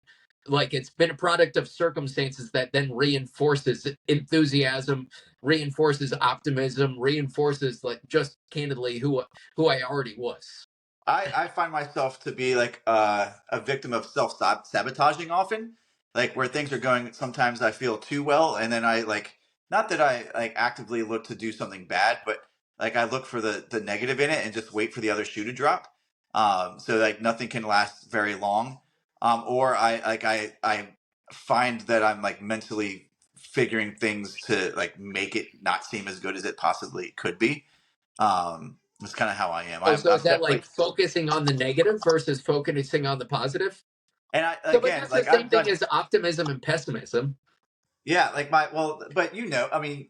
Like it's been a product of circumstances that then reinforces enthusiasm, reinforces optimism, reinforces like just candidly who I already was. I find myself to be like a victim of self sabotaging often, like where things are going. Sometimes I feel too well, and then I like not that I like actively look to do something bad, but like I look for the negative in it and just wait for the other shoe to drop. So like nothing can last very long. Or I find that I'm like mentally figuring things to like make it not seem as good as it possibly could be. That's kind of how I am. Oh, I'm, so I'm is that definitely, like focusing on the negative versus focusing on the positive? and I So, but again, that's the like same I've thing done, as optimism and pessimism. yeah, like my well, but I mean,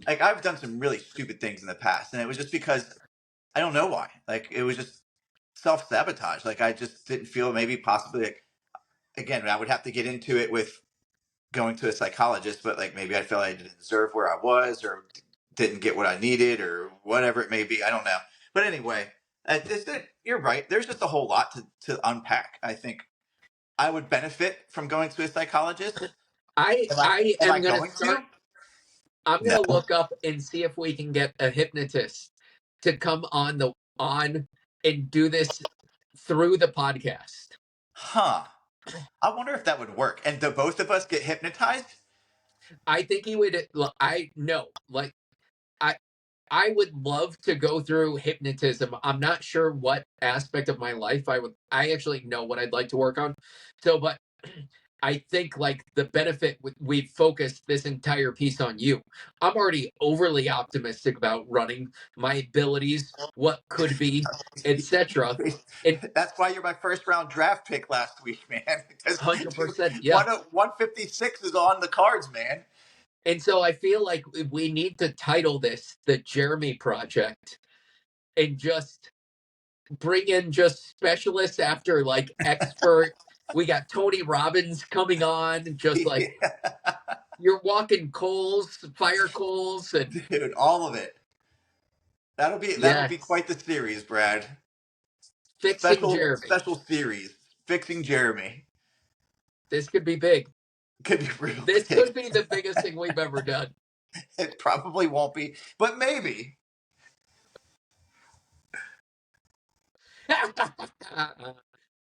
like I've done some really stupid things in the past, and it was just because I don't know why. Like it was just self sabotage. Like I just didn't feel maybe possibly like again I would have to get into it with going to a psychologist, but like maybe I felt I didn't deserve where I was or didn't get what I needed or whatever it may be. I don't know. But anyway, you're right. There's just a whole lot to unpack. I think I would benefit from going to a psychologist. I Am I am gonna going to? start. I'm No. gonna look up and see if we can get a hypnotist to come on and do this through the podcast. Huh. I wonder if that would work. And do both of us get hypnotized? I think he would. I know, like I I would love to go through hypnotism. I'm not sure what aspect of my life I actually know what I'd like to work on. So, but I think like the benefit we've focused this entire piece on you. I'm already overly optimistic about running my abilities, what could be, etc. And That's why you're my first round draft pick last week, man. Because 100%, yeah. 156 is on the cards, man. And so I feel like we need to title this the Jeremy Project and just bring in just specialists after like expert. We got Tony Robbins coming on, just like you're walking coals, fire coals, and Dude, all of it. That'll be yes, quite the series, Brad. fixing Jeremy. Special series. Fixing Jeremy. This could be big. Could be real This big. could be the biggest thing we've ever done. It probably won't be, but maybe.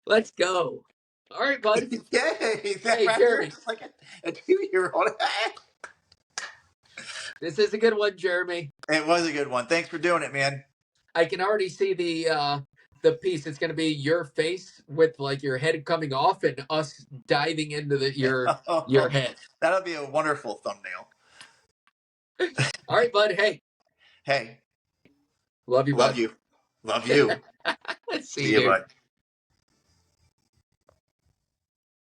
Let's go. All right, bud. Yay! Hey, You're Jeremy. just like a 2-year-old. This is a good one, Jeremy. It was a good one. Thanks for doing it, man. I can already see the piece. It's going to be your face with like your head coming off and us diving into your head. That'll be a wonderful thumbnail. All right, bud. Hey, Hey, love you, love bud. you. Love you. See See you, you, dude. bud.